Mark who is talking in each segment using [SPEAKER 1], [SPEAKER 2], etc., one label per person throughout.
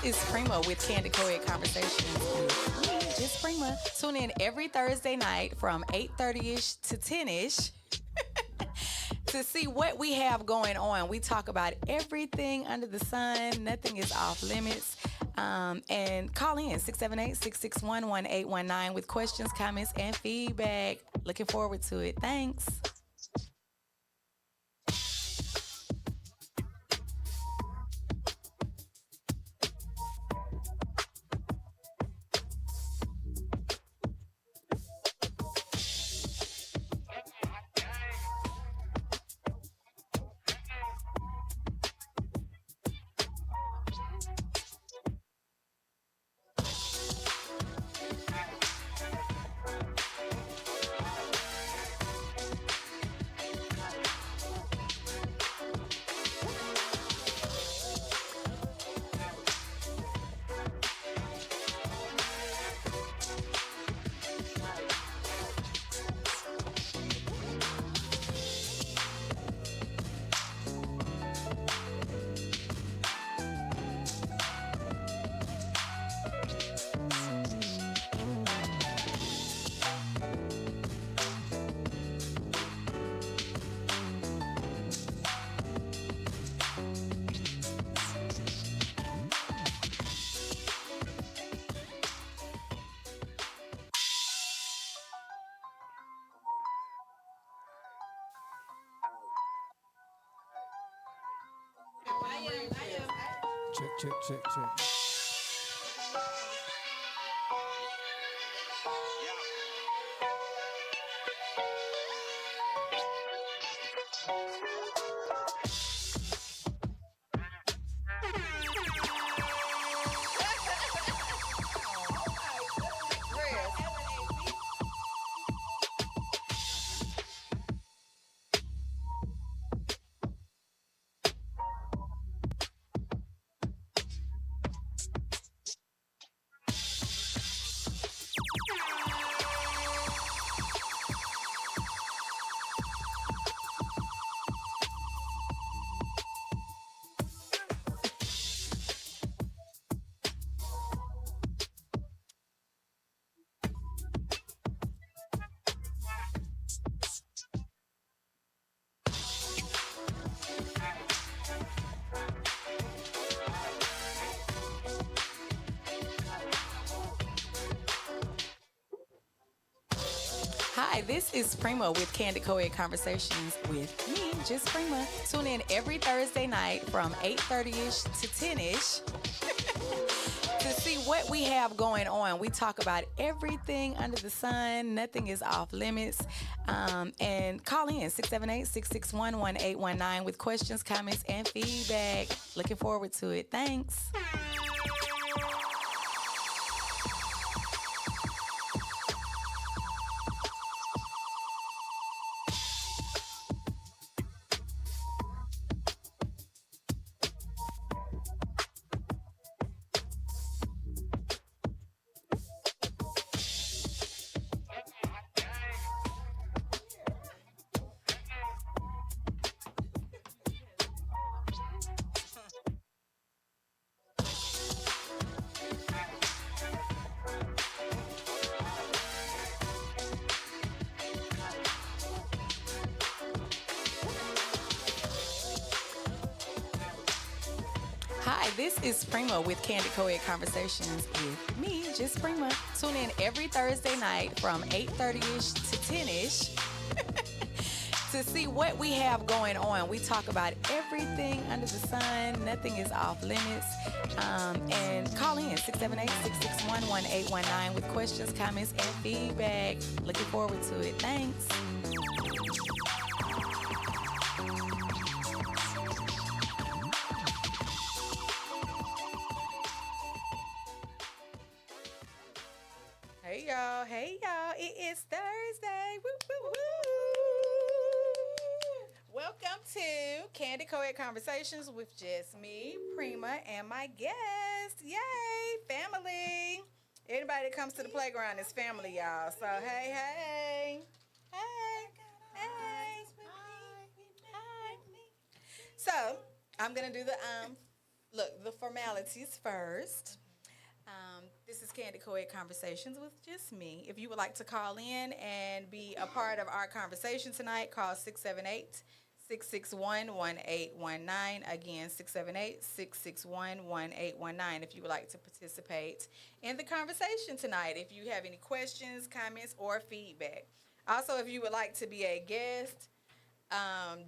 [SPEAKER 1] is Pr1ma with Candid Conversations with me, just Pr1ma. Tune in every Thursday night from 8:30ish to 10ish to see what we have going on. We talk about everything under the sun. Nothing is off limits. And call in 678-661-1819 with questions, comments, and feedback. Looking forward to it. Thanks.
[SPEAKER 2] Check, check, check, check.
[SPEAKER 1] Hi, this is Pr1ma with Candid Conversations with me, just Pr1ma. Tune in every Thursday night from 8:30ish to 10ish to see what we have going on. We talk about everything under the sun. Nothing is off limits. And call in 678-661-1819 with questions, comments, and feedback. Looking forward to it. Thanks. Hi, this is Pr1ma with Candid Conversations with me, just Pr1ma. Tune in every Thursday night from 8:30ish to 10ish to see what we have going on. We talk about everything under the sun. Nothing is off limits. And call in 678-661-1819 with questions, comments, and feedback. Looking forward to it. Thanks. Hey y'all, it is Thursday. Woo, woo, woo. Welcome to Candid Conversations with just me, Pr1ma, and my guest. Yay, family. Anybody that comes to the playground is family, y'all. So hey, hey. Hey. Hey. Hi. So I'm gonna do the Look, the formalities first. This is Candid Co-ed Conversations with just me. If you would like to call in and be a part of our conversation tonight, call 678-661-1819. Again, 678-661-1819 if you would like to participate in the conversation tonight. If you have any questions, comments, or feedback. Also, if you would like to be a guest,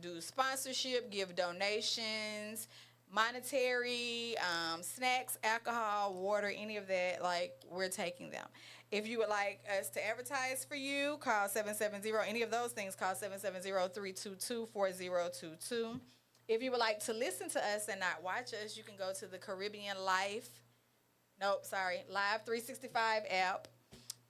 [SPEAKER 1] do sponsorship, give donations, monetary, snacks, alcohol, water, any of that, like, we're taking them. If you would like us to advertise for you, call 770, any of those things, call 770-322-4022. If you would like to listen to us and not watch us, you can go to the Live 365 app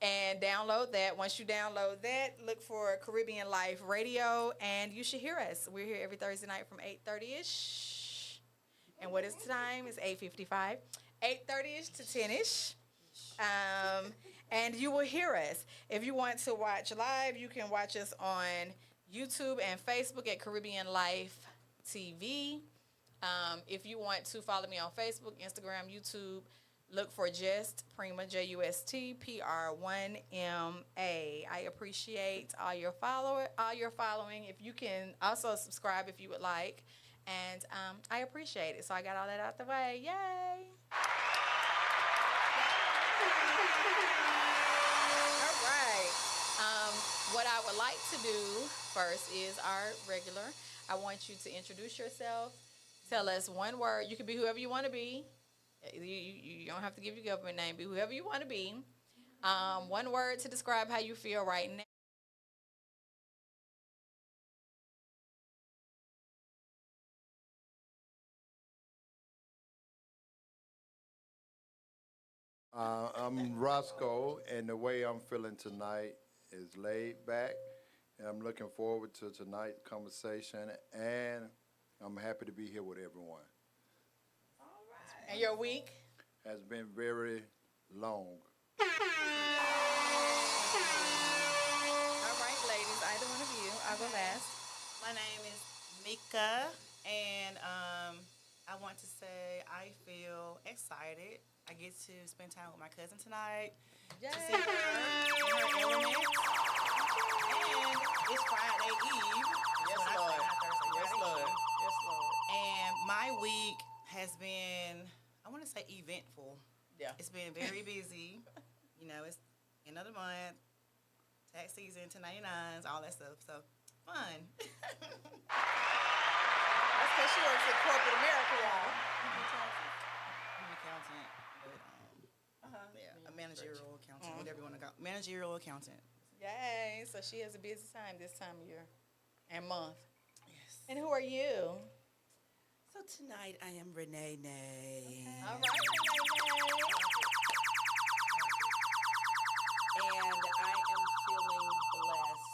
[SPEAKER 1] and download that. Once you download that, look for Caribbean Life Radio, and you should hear us. We're here every Thursday night from 8:30ish. And what is the time? It's 8:55. 8:30ish to 10ish. And you will hear us. If you want to watch live, you can watch us on YouTube and Facebook at Caribbeanlifetv. If you want to follow me on Facebook, Instagram, YouTube, look for Just Pr1ma, Just Pr1ma. I appreciate all your following. If you can also subscribe if you would like. And I appreciate it. So I got all that out the way. Yay! All right. What I would like to do first is our regular. I want you to introduce yourself. Tell us one word. You can be whoever you want to be. You don't have to give your government name. Be whoever you want to be. One word to describe how you feel right now.
[SPEAKER 3] I'm Roscoe, and the way I'm feeling tonight is laid back, and I'm looking forward to tonight's conversation, and I'm happy to be here with everyone.
[SPEAKER 1] All right. And your week?
[SPEAKER 3] Has been very long.
[SPEAKER 1] All right, ladies, either one of you. I will ask.
[SPEAKER 4] My name is Mika, and I want to say I feel excited. I get to spend time with my cousin tonight.
[SPEAKER 1] Yay.
[SPEAKER 4] To see her in her element. And it's Friday Eve.
[SPEAKER 1] Yes,
[SPEAKER 4] Well,
[SPEAKER 1] Lord.
[SPEAKER 4] not Thursday,
[SPEAKER 1] Yes,
[SPEAKER 4] Friday
[SPEAKER 1] Lord.
[SPEAKER 4] Eve.
[SPEAKER 1] Yes, Lord.
[SPEAKER 4] And my week has been, I want to say, eventful.
[SPEAKER 1] Yeah.
[SPEAKER 4] It's been very busy. You know, it's end of the month, tax season, 1099s, all that stuff. So, fun.
[SPEAKER 1] That's because she works in corporate America, y'all.
[SPEAKER 4] I'm an accountant, but a managerial accountant, whatever you want to call it. Managerial accountant.
[SPEAKER 1] Yay. So she has a busy time this time of year and month.
[SPEAKER 4] Yes.
[SPEAKER 1] And who are you?
[SPEAKER 5] So tonight I am Renee Nay.
[SPEAKER 1] All right, Renee.
[SPEAKER 5] And I am feeling blessed.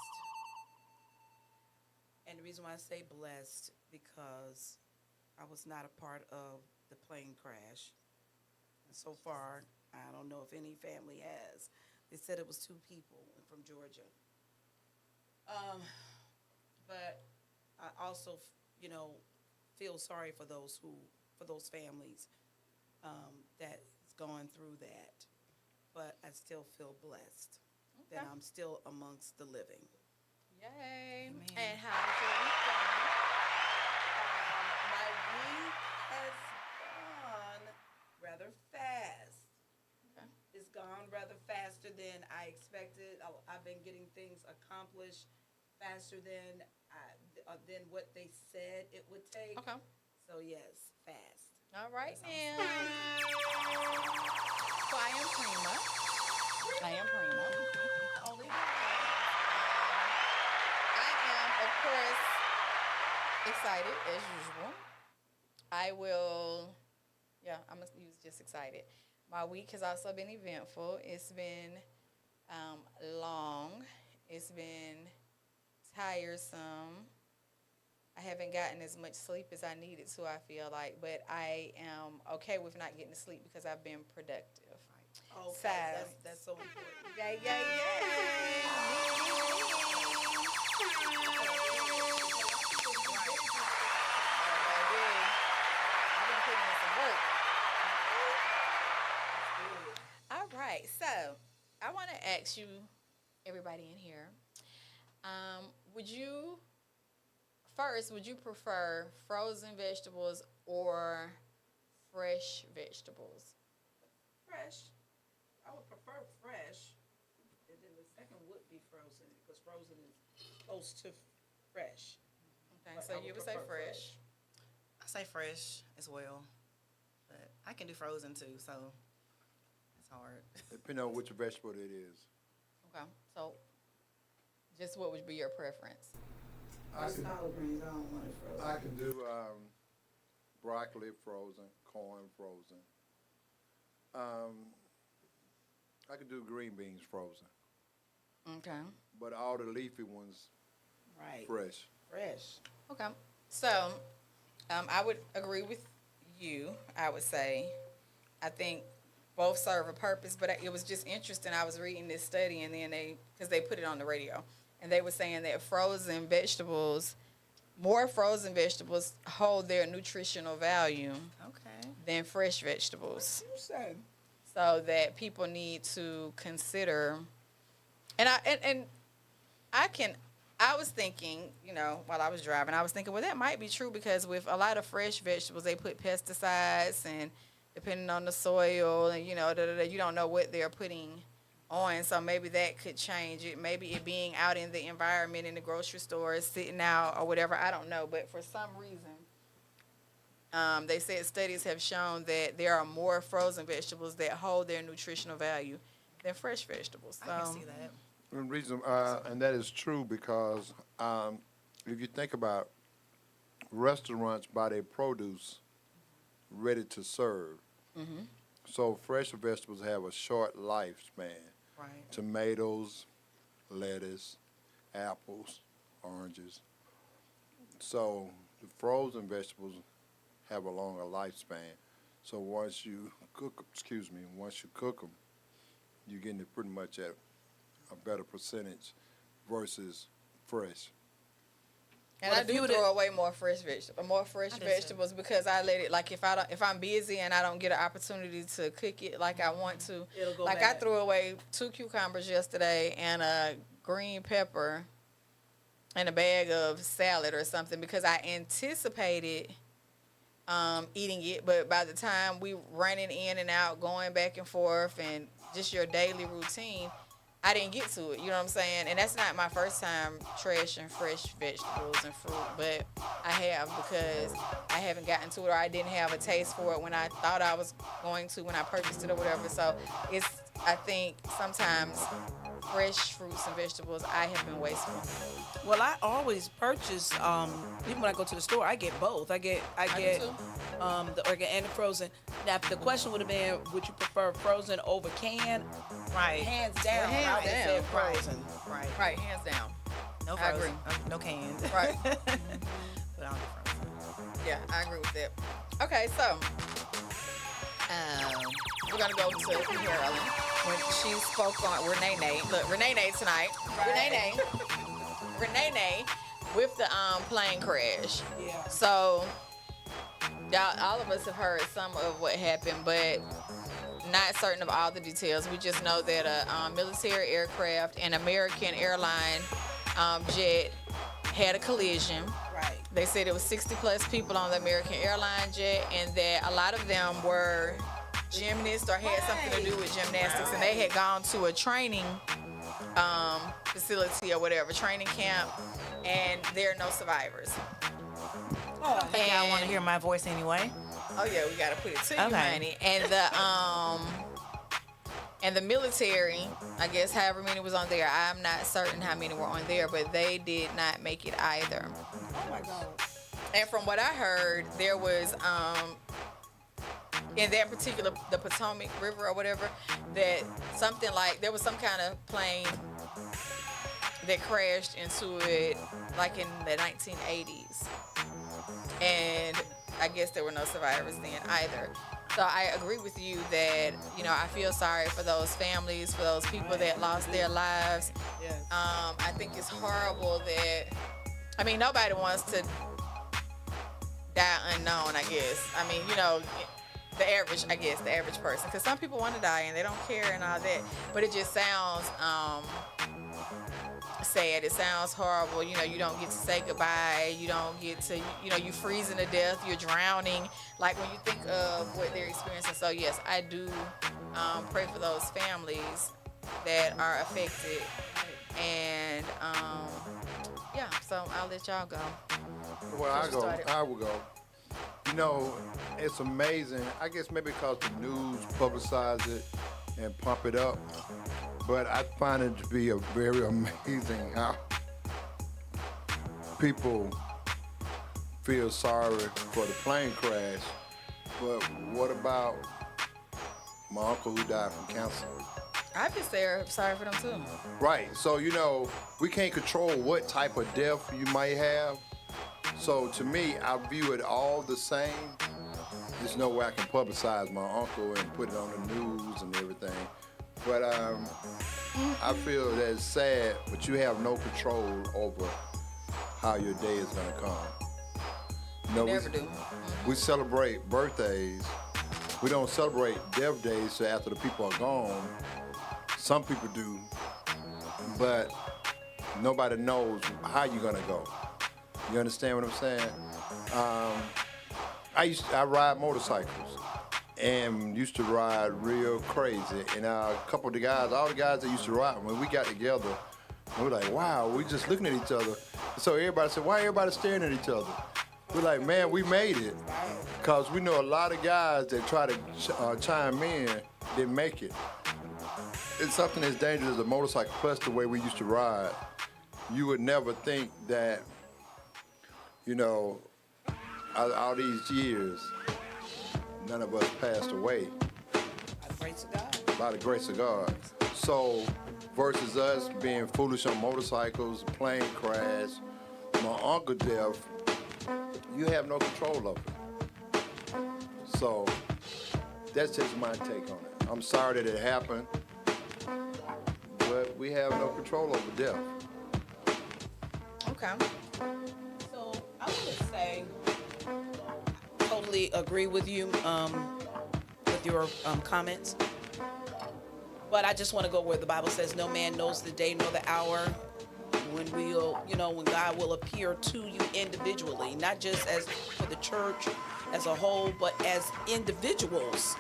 [SPEAKER 5] And the reason why I say blessed, because I was not a part of the plane crash. And so far, I don't know if any family has. They said it was 2 people from Georgia. But I also, feel sorry for those families that is going through that. But I still feel blessed that I'm still amongst the living.
[SPEAKER 1] Yay.
[SPEAKER 4] Amen.
[SPEAKER 1] And how's your week going?
[SPEAKER 5] My week has gone rather fast.
[SPEAKER 1] Okay.
[SPEAKER 5] It's gone rather faster than I expected. I've been getting things accomplished faster than what they said it would take.
[SPEAKER 1] Okay.
[SPEAKER 5] So yes, fast.
[SPEAKER 1] All right, now. So I am Pr1ma.
[SPEAKER 5] Only
[SPEAKER 1] I am, of course, excited as usual. I'm going to use just excited. My week has also been eventful. It's been long. It's been tiresome. I haven't gotten as much sleep as I needed to, I feel like, but I am okay with not getting to sleep because I've been productive.
[SPEAKER 5] okay. That's so important.
[SPEAKER 1] Yay, yay, yay. I've been putting in some work. ask you, everybody in here, would you prefer frozen vegetables or fresh vegetables?
[SPEAKER 5] Fresh. I would prefer fresh. And then the second would be frozen because frozen is close to fresh.
[SPEAKER 1] Okay,
[SPEAKER 5] But
[SPEAKER 1] so
[SPEAKER 5] I would
[SPEAKER 1] you would say
[SPEAKER 5] prefer
[SPEAKER 1] fresh.
[SPEAKER 4] I say fresh as well, but I can do frozen too, so it's hard.
[SPEAKER 3] Depending on which vegetable it is.
[SPEAKER 1] Okay, so just what would be your preference?
[SPEAKER 3] I can,
[SPEAKER 5] Collard greens, I don't want it frozen.
[SPEAKER 3] I can do broccoli frozen, corn frozen. I can do green beans frozen,
[SPEAKER 1] Okay.
[SPEAKER 3] but all the leafy ones
[SPEAKER 5] Right.
[SPEAKER 3] fresh.
[SPEAKER 5] Fresh.
[SPEAKER 1] Okay. So, I would agree with you. I would say, I think both serve a purpose, but it was just interesting. I was reading this study, and then because they put it on the radio, and they were saying that more frozen vegetables hold their nutritional value
[SPEAKER 4] Okay.
[SPEAKER 1] than fresh vegetables.
[SPEAKER 5] You say.
[SPEAKER 1] So that people need to consider, and I was thinking, while I was driving, I was thinking, well, that might be true because with a lot of fresh vegetables, they put pesticides, and depending on the soil, and you don't know what they're putting on. So maybe that could change it. Maybe it being out in the environment in the grocery store, sitting out or whatever. I don't know, but for some reason, they said studies have shown that there are more frozen vegetables that hold their nutritional value than fresh vegetables. So,
[SPEAKER 4] I can see that.
[SPEAKER 3] And reason, and that is true because if you think about restaurants buy their produce ready to serve, so fresh vegetables have a short lifespan.
[SPEAKER 4] Right.
[SPEAKER 3] Tomatoes, lettuce, apples, oranges. So the frozen vegetables have a longer lifespan. So once you cook them, you're getting it pretty much at a better percentage versus fresh.
[SPEAKER 1] and
[SPEAKER 4] Well,
[SPEAKER 1] I
[SPEAKER 4] if
[SPEAKER 1] do
[SPEAKER 4] you
[SPEAKER 1] throw away more fresh
[SPEAKER 4] I do too.
[SPEAKER 1] vegetables because I let it, like if I'm busy and I don't get an opportunity to cook it like I want to.
[SPEAKER 5] It'll go
[SPEAKER 1] Like
[SPEAKER 5] bad.
[SPEAKER 1] I threw away 2 cucumbers yesterday and a green pepper and a bag of salad or something because I anticipated eating it, but by the time we running in and out, going back and forth, and just your daily routine, I didn't get to it. You know what I'm saying? And that's not my first time trashing fresh vegetables and fruit, but I have because I haven't gotten to it, or I didn't have a taste for it when I thought I was going to when I purchased it or whatever. So I think sometimes fresh fruits and vegetables I have been wasteful.
[SPEAKER 5] Well, I always purchase, even when I go to the store, I get both. I get
[SPEAKER 1] do too.
[SPEAKER 5] the organic and the frozen. Now, if the question would have been, would you prefer frozen over canned?
[SPEAKER 4] Right.
[SPEAKER 5] Hands down,
[SPEAKER 1] hands
[SPEAKER 5] I would
[SPEAKER 1] down.
[SPEAKER 5] say frozen.
[SPEAKER 4] Right.
[SPEAKER 1] Right, hands down.
[SPEAKER 4] No
[SPEAKER 1] I
[SPEAKER 4] frozen.
[SPEAKER 1] agree.
[SPEAKER 4] No canned.
[SPEAKER 1] Right.
[SPEAKER 4] But I'll do frozen.
[SPEAKER 1] Yeah, I agree with that. Okay, so we're gonna go to Carolyn when she spoke on Renee. Look, Renee tonight. Renee with the plane crash.
[SPEAKER 5] Yeah.
[SPEAKER 1] So all of us have heard some of what happened, but not certain of all the details. We just know that a military aircraft and American airline jet had a collision.
[SPEAKER 5] Right.
[SPEAKER 1] They said it was 60 plus people on the American airline jet, and that a lot of them were gymnasts or had something to do with gymnastics, and they had gone to a training facility or whatever, training camp, and there are no survivors.
[SPEAKER 4] I don't think y'all want to
[SPEAKER 1] And-
[SPEAKER 4] hear my voice anyway.
[SPEAKER 1] Oh yeah, we gotta put it to you,
[SPEAKER 4] Okay.
[SPEAKER 1] honey. And the military, I guess however many was on there, I'm not certain how many were on there, but they did not make it either.
[SPEAKER 5] Oh my God.
[SPEAKER 1] And from what I heard, there was in that particular, the Potomac River or whatever, that something like, there was some kind of plane that crashed into it like in the 1980s. And I guess there were no survivors then either. So I agree with you that, I feel sorry for those families, for those people that lost their lives.
[SPEAKER 5] Yes.
[SPEAKER 1] I think it's horrible that, nobody wants to die unknown, I guess. the average, I guess, the average person. Because some people want to die and they don't care and all that. But it just sounds sad. It sounds horrible. You know, you don't get to say goodbye. You don't get to, you know, you freezing to death. You're drowning. Like when you think of what they're experiencing. So yes, I do pray for those families that are affected. And yeah, so I'll let y'all go.
[SPEAKER 3] Well,
[SPEAKER 1] Since you started.
[SPEAKER 3] I will go. You know, it's amazing. I guess maybe because the news publicize it and pump it up. But I find it to be a very amazing how people feel sorry for the plane crash. But what about my uncle who died from cancer?
[SPEAKER 1] I feel sorry for them too.
[SPEAKER 3] Right. So, you know, we can't control what type of death you might have. So to me, I view it all the same. There's no way I can publicize my uncle and put it on the news and everything. But I feel that it's sad, but you have no control over how your day is gonna come. You know,
[SPEAKER 1] Never do.
[SPEAKER 3] we celebrate birthdays. We don't celebrate death days so after the people are gone. Some people do, but nobody knows how you're gonna go. You understand what I'm saying? I ride motorcycles and used to ride real crazy. And a couple of the guys, all the guys that used to ride, when we got together, we were like, wow, we just looking at each other. So everybody said, why everybody staring at each other? We're like, man, we made it. Because we know a lot of guys that try to chime in, didn't make it. It's something as dangerous as a motorcycle, plus the way we used to ride. You would never think that, you know, all these years, none of us passed away.
[SPEAKER 5] By the grace of God.
[SPEAKER 3] By the grace of God. So, versus us being foolish on motorcycles, plane crash, my uncle death, you have no control of it. So, that's just my take on it. I'm sorry that it happened, but we have no control over death.
[SPEAKER 1] Okay.
[SPEAKER 5] So I want to say, totally agree with you with your comments. But I just want to go where the Bible says, "No man knows the day nor the hour when when God will appear to you individually, not just as for the church as a whole, but as individuals."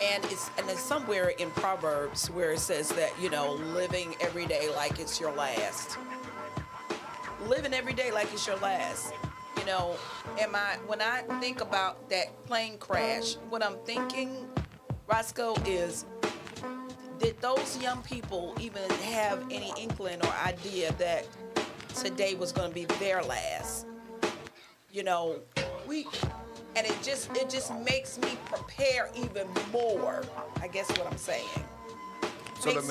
[SPEAKER 5] And it's somewhere in Proverbs where it says that, living every day like it's your last. Living every day like it's your last. When I think about that plane crash, what I'm thinking, Roscoe, is did those young people even have any inkling or idea that today was going to be their last? And it just makes me prepare even more. I guess what I'm saying.
[SPEAKER 3] So let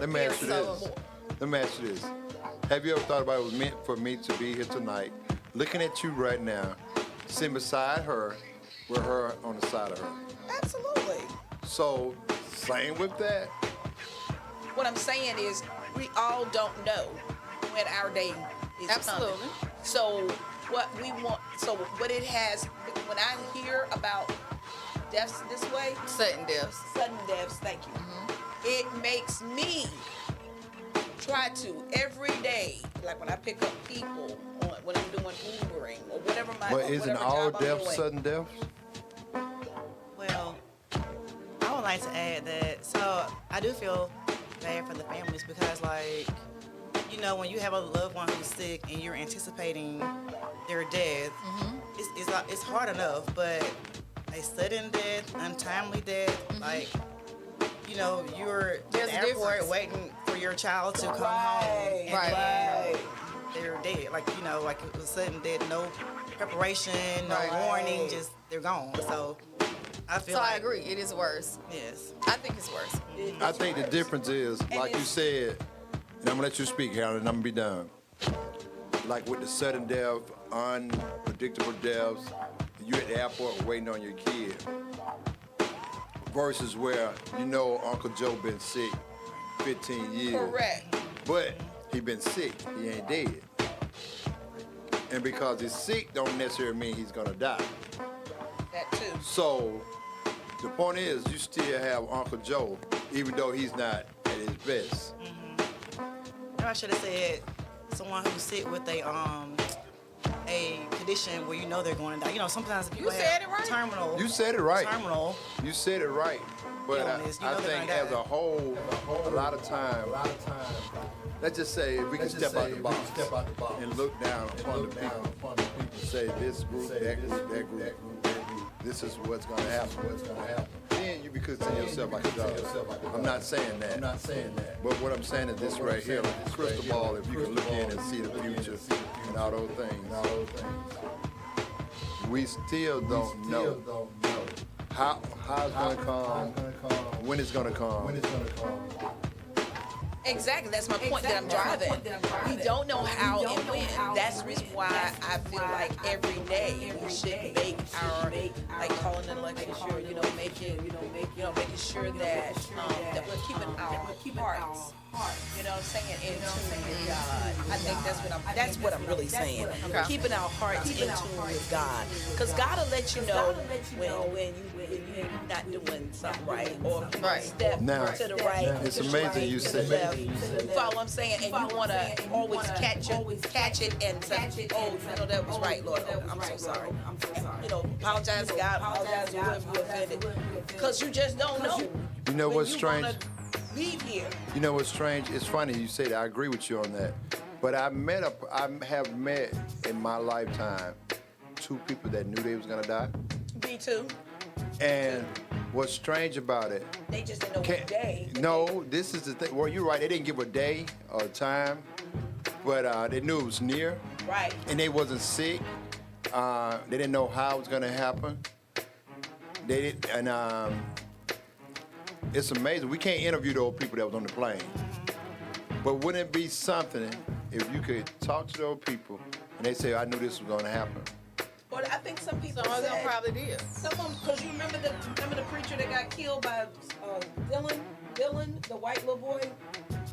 [SPEAKER 3] me ask you this. Let me ask you this. Have you ever thought about it was meant for me to be here tonight, looking at you right now, sitting beside her, with her on the side of her?
[SPEAKER 5] Absolutely.
[SPEAKER 3] So, same with that.
[SPEAKER 5] What I'm saying is, we all don't know when our day is
[SPEAKER 1] Absolutely.
[SPEAKER 5] coming. So what it has, when I hear about deaths this way,
[SPEAKER 1] Sudden deaths.
[SPEAKER 5] thank you. It makes me try to every day, like when I pick up people, when I'm doing Ubering or whatever
[SPEAKER 3] But isn't
[SPEAKER 5] whatever
[SPEAKER 3] all
[SPEAKER 5] job I'm
[SPEAKER 3] deaths
[SPEAKER 5] doing.
[SPEAKER 3] sudden deaths?
[SPEAKER 4] Well, I would like to add that, so I do feel bad for the families because, when you have a loved one who's sick and you're anticipating their death, it's hard enough, but a sudden death, untimely death, you're
[SPEAKER 1] There's
[SPEAKER 4] at
[SPEAKER 1] a
[SPEAKER 4] the airport
[SPEAKER 1] difference.
[SPEAKER 4] waiting for your child to come
[SPEAKER 5] Right,
[SPEAKER 4] home. And
[SPEAKER 1] right.
[SPEAKER 4] they're dead. Like it was sudden death, no preparation, no
[SPEAKER 1] Right.
[SPEAKER 4] warning, just they're gone. So I feel
[SPEAKER 1] So
[SPEAKER 4] like
[SPEAKER 1] I agree. It is worse.
[SPEAKER 4] Yes.
[SPEAKER 1] I think it's worse.
[SPEAKER 3] I think the difference is, like you
[SPEAKER 5] it's-
[SPEAKER 3] said, and I'm gonna let you speak, Harold, and I'm gonna be done. Like with the sudden death, unpredictable deaths, you at the airport waiting on your kid. Versus where Uncle Joe been sick 15 years.
[SPEAKER 5] Correct.
[SPEAKER 3] But he been sick. He ain't dead. And because he's sick don't necessarily mean he's gonna die.
[SPEAKER 5] That too.
[SPEAKER 3] So the point is, you still have Uncle Joe, even though he's not at his best.
[SPEAKER 4] I should have said someone who sit with a condition where you know they're going to die. You know, sometimes people
[SPEAKER 1] said
[SPEAKER 4] have
[SPEAKER 1] it right.
[SPEAKER 4] terminal.
[SPEAKER 3] You said it right.
[SPEAKER 4] Terminal.
[SPEAKER 3] You said it right. But
[SPEAKER 4] Illness, you
[SPEAKER 3] I
[SPEAKER 4] know they're
[SPEAKER 3] think
[SPEAKER 4] gonna
[SPEAKER 3] as
[SPEAKER 4] die.
[SPEAKER 3] a whole, a lot of time, let's just say if we can step out the box and look down upon the people, say this group, that group, that group, this is what's going to happen. Then you be considering yourself like a dog. I'm not saying that. But what I'm saying is this right here, like this crystal ball, if you can look in and see the future and all those things, we still don't know how it's going to come, when it's going to come.
[SPEAKER 5] Exactly, that's my point that I'm driving. We don't know how and when. That's the reason why I feel like every day we should make our, like calling an election sure, making sure that that we're keeping our hearts, you know what I'm saying, in tune with God. I think that's what I'm really saying. Keeping our hearts in tune with God, because God will let you know when you're not doing something right, or step
[SPEAKER 3] Now,
[SPEAKER 5] to the right.
[SPEAKER 3] it's amazing you said that.
[SPEAKER 5] You follow what I'm saying? And you want to always catch it and say, oh, that was right, Lord. Oh, I'm so sorry. Apologize to God, apologize to whoever you offended. Because you just don't know.
[SPEAKER 3] You know
[SPEAKER 5] when
[SPEAKER 3] what's
[SPEAKER 5] you
[SPEAKER 3] strange?
[SPEAKER 5] wanna leave here.
[SPEAKER 3] You know what's strange? It's funny you say that. I agree with you on that. But I have met in my lifetime 2 people that knew they was gonna die.
[SPEAKER 5] Me too.
[SPEAKER 3] And what's strange about it?
[SPEAKER 5] They just didn't know what day.
[SPEAKER 3] No, this is the thing. Well, you're right. They didn't give a day or time, but they knew it was near.
[SPEAKER 5] Right.
[SPEAKER 3] And they wasn't sick. They didn't know how it was gonna happen. They didn't, and it's amazing. We can't interview those people that was on the plane. But wouldn't it be something if you could talk to those people and they say, "I knew this was gonna happen."
[SPEAKER 5] But I think some people
[SPEAKER 1] Some of them
[SPEAKER 5] said,
[SPEAKER 1] probably did.
[SPEAKER 5] some of them, because you remember the preacher that got killed by Dylan, the white little boy,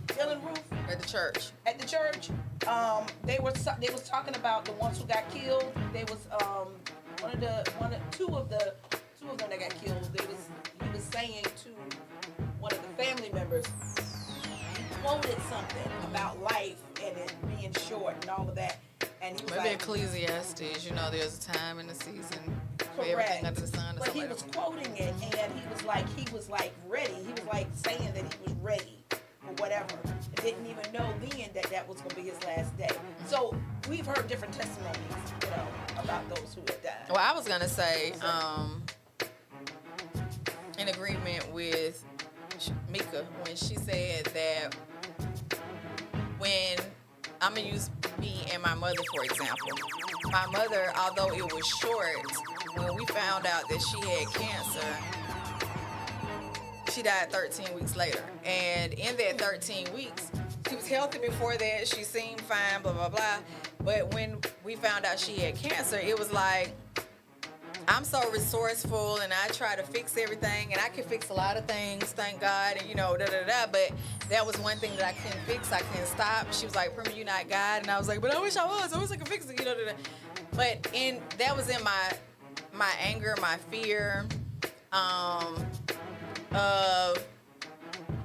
[SPEAKER 5] Dylan Roof.
[SPEAKER 1] At the church.
[SPEAKER 5] At the church, they was talking about the ones who got killed. They was two of them that got killed. He was saying to one of the family members, he quoted something about life and it being short and all of that, and he was
[SPEAKER 1] Maybe
[SPEAKER 5] like,
[SPEAKER 1] Ecclesiastes, there's a time in the season for
[SPEAKER 5] correct.
[SPEAKER 1] everything under the sun. Or
[SPEAKER 5] But he
[SPEAKER 1] something
[SPEAKER 5] was
[SPEAKER 1] like
[SPEAKER 5] quoting it, and he was like ready. He was like saying that he was ready for whatever. And didn't even know then that was gonna be his last day. So we've heard different testimonies, about those who had died.
[SPEAKER 1] Well, I was gonna say, in agreement with Mika when she said that when I'm gonna use me and my mother for example. My mother, although it was short, when we found out that she had cancer, she died 13 weeks later. And in that 13 weeks, she was healthy before that. She seemed fine, blah, blah, blah. But when we found out she had cancer, it was like, I'm so resourceful and I try to fix everything and I can fix a lot of things, thank God, and but that was one thing that I couldn't fix, I couldn't stop. She was like, Pr1ma, you not God, and I was like, but I wish I could fix it, But that was in my anger, my fear, of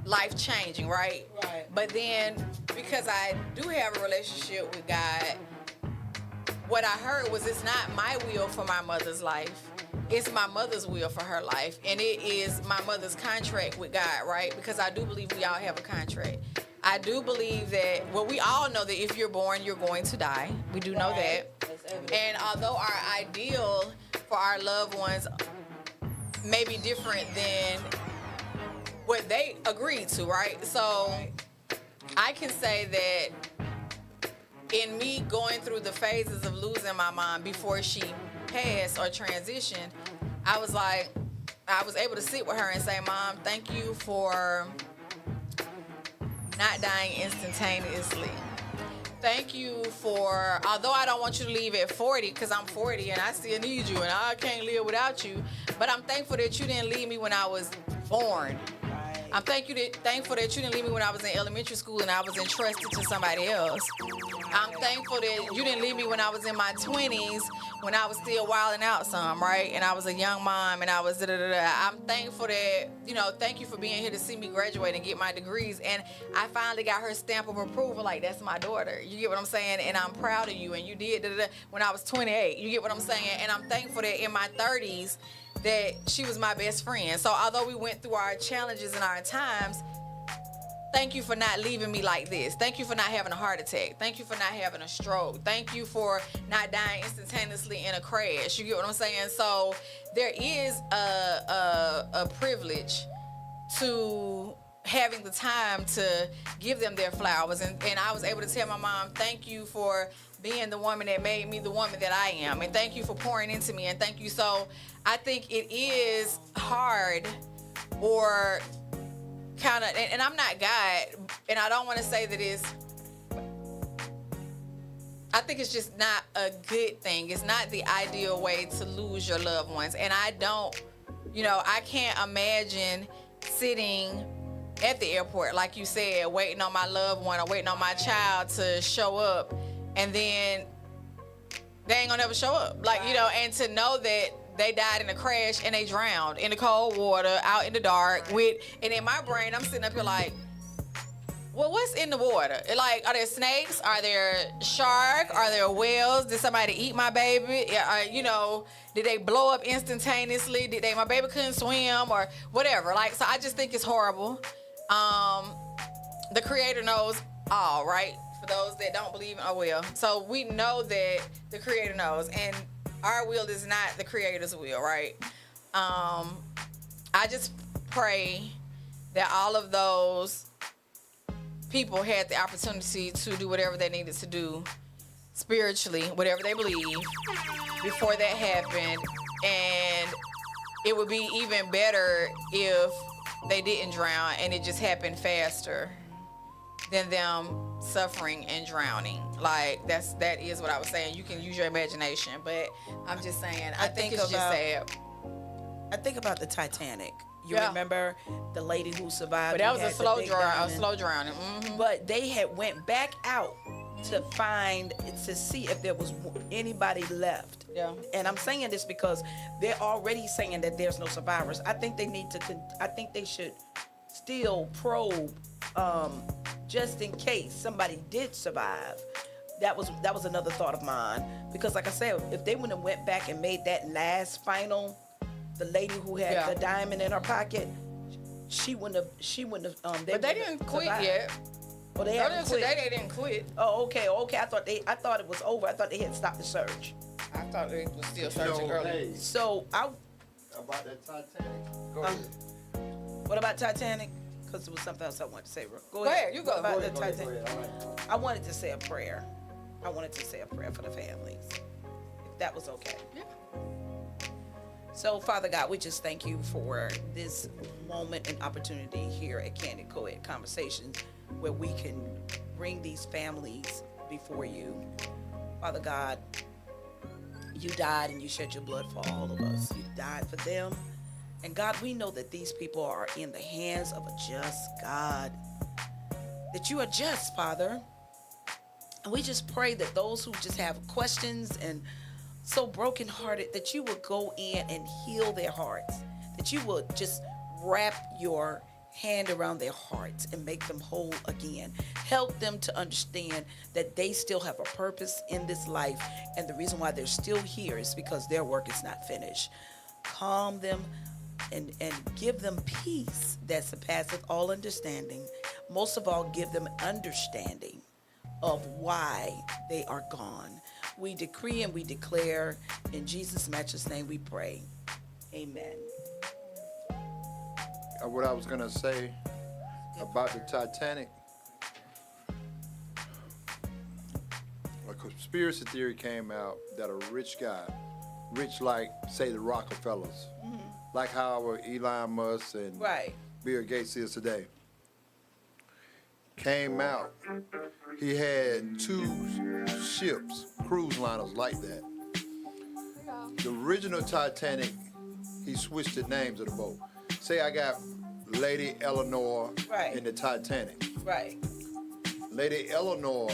[SPEAKER 1] life changing, right?
[SPEAKER 5] Right.
[SPEAKER 1] But then because I do have a relationship with God, what I heard was it's not my will for my mother's life. It's my mother's will for her life. And it is my mother's contract with God, right? Because I do believe we all have a contract. I do believe that, we all know that if you're born, you're going to die. We do know that.
[SPEAKER 5] That's evident.
[SPEAKER 1] And although our ideal for our loved ones may be different than what they agreed to, right? So I can say that in me going through the phases of losing my mom before she passed or transitioned, I was able to sit with her and say, Mom, thank you for not dying instantaneously. Thank you for, although I don't want you to leave at 40, because I'm 40 and I still need you and I can't live without you, but I'm thankful that you didn't leave me when I was born.
[SPEAKER 5] Right.
[SPEAKER 1] I'm thankful that you didn't leave me when I was in elementary school and I was entrusted to somebody else. I'm thankful that you didn't leave me when I was in my 20s, when I was still wilding out some, right? And I was a young mom and I was da-da-da-da. I'm thankful that, thank you for being here to see me graduate and get my degrees. And I finally got her stamp of approval, like, that's my daughter. You get what I'm saying? And I'm proud of you. And you did da-da-da when I was 28. You get what I'm saying? And I'm thankful that in my 30s, that she was my best friend. So although we went through our challenges and our times, thank you for not leaving me like this. Thank you for not having a heart attack. Thank you for not having a stroke. Thank you for not dying instantaneously in a crash. You get what I'm saying? So there is a privilege to having the time to give them their flowers. And I was able to tell my mom, thank you for being the woman that made me the woman that I am. And thank you for pouring into me. And thank you. So I think it is hard or kind of, and I'm not God, and I don't want to say that I think it's just not a good thing. It's not the ideal way to lose your loved ones. And I don't, I can't imagine sitting at the airport, like you said, waiting on my loved one or waiting on my child to show up, and then they ain't gonna never show up. Like, and to know that they died in a crash and they drowned in the cold water, out in the dark and in my brain, I'm sitting up here like, well, what's in the water? Like, are there snakes? Are there sharks? Are there whales? Did somebody eat my baby? Did they blow up instantaneously? My baby couldn't swim or whatever? Like, so I just think it's horrible. The Creator knows all, right? For those that don't believe in a will. So we know that the Creator knows, and our will is not the Creator's will, right? I just pray that all of those people had the opportunity to do whatever they needed to do spiritually, whatever they believe, before that happened. And it would be even better if they didn't drown and it just happened faster than them suffering and drowning. Like, that is what I was saying. You can use your imagination, but I'm just saying, I think it's just sad.
[SPEAKER 5] I think about the Titanic. You
[SPEAKER 1] Yeah.
[SPEAKER 5] remember the lady who survived?
[SPEAKER 1] But that was
[SPEAKER 5] who
[SPEAKER 1] a
[SPEAKER 5] had the
[SPEAKER 1] slow
[SPEAKER 5] big
[SPEAKER 1] drowning. Mm-hmm.
[SPEAKER 5] But they had went back out to see if there was anybody left.
[SPEAKER 1] Yeah.
[SPEAKER 5] And I'm saying this because they're already saying that there's no survivors. I think they need to. I think they should still probe, just in case somebody did survive. That was another thought of mine, because like I said, if they would have went back and made that last final, the lady who had the diamond in her pocket, she wouldn't have.
[SPEAKER 1] But they didn't quit yet.
[SPEAKER 5] Oh, they haven't quit.
[SPEAKER 1] Today they didn't quit.
[SPEAKER 5] Oh, okay. I thought it was over. I thought they had stopped the search.
[SPEAKER 1] I thought they was still searching earlier.
[SPEAKER 3] Hey,
[SPEAKER 5] So
[SPEAKER 3] about that Titanic. Go ahead.
[SPEAKER 5] what about Titanic? Because there was something else I wanted to say.
[SPEAKER 1] Go ahead, you go.
[SPEAKER 5] What about
[SPEAKER 3] Go ahead,
[SPEAKER 5] the
[SPEAKER 3] go ahead,
[SPEAKER 5] Titanic?
[SPEAKER 3] go ahead. All right.
[SPEAKER 5] I wanted to say a prayer. I wanted to say a prayer for the families, if that was okay.
[SPEAKER 1] Yeah.
[SPEAKER 5] So, Father God, we just thank you for this moment and opportunity here at Candid Co-ed Conversations, where we can bring these families before you. Father God, you died and you shed your blood for all of us. You died for them. And God, we know that these people are in the hands of a just God, that you are just, Father. And we just pray that those who just have questions and so brokenhearted, that you will go in and heal their hearts, that you will just wrap your hand around their hearts and make them whole again. Help them to understand that they still have a purpose in this life, and the reason why they're still here is because their work is not finished. Calm them and give them peace that surpasseth all understanding. Most of all, give them understanding of why they are gone. We decree and we declare, in Jesus' matchless name we pray. Amen.
[SPEAKER 3] What I was gonna say about the Titanic, a conspiracy theory came out that a rich guy, rich like say the Rockefellers, like how Elon Musk and
[SPEAKER 5] Right.
[SPEAKER 3] Bill Gates is today, came out. He had 2 ships, cruise liners like that. The original Titanic, he switched the names of the boat. Say I got Lady Eleanor
[SPEAKER 5] Right.
[SPEAKER 3] in the Titanic.
[SPEAKER 5] Right.
[SPEAKER 3] Lady Eleanor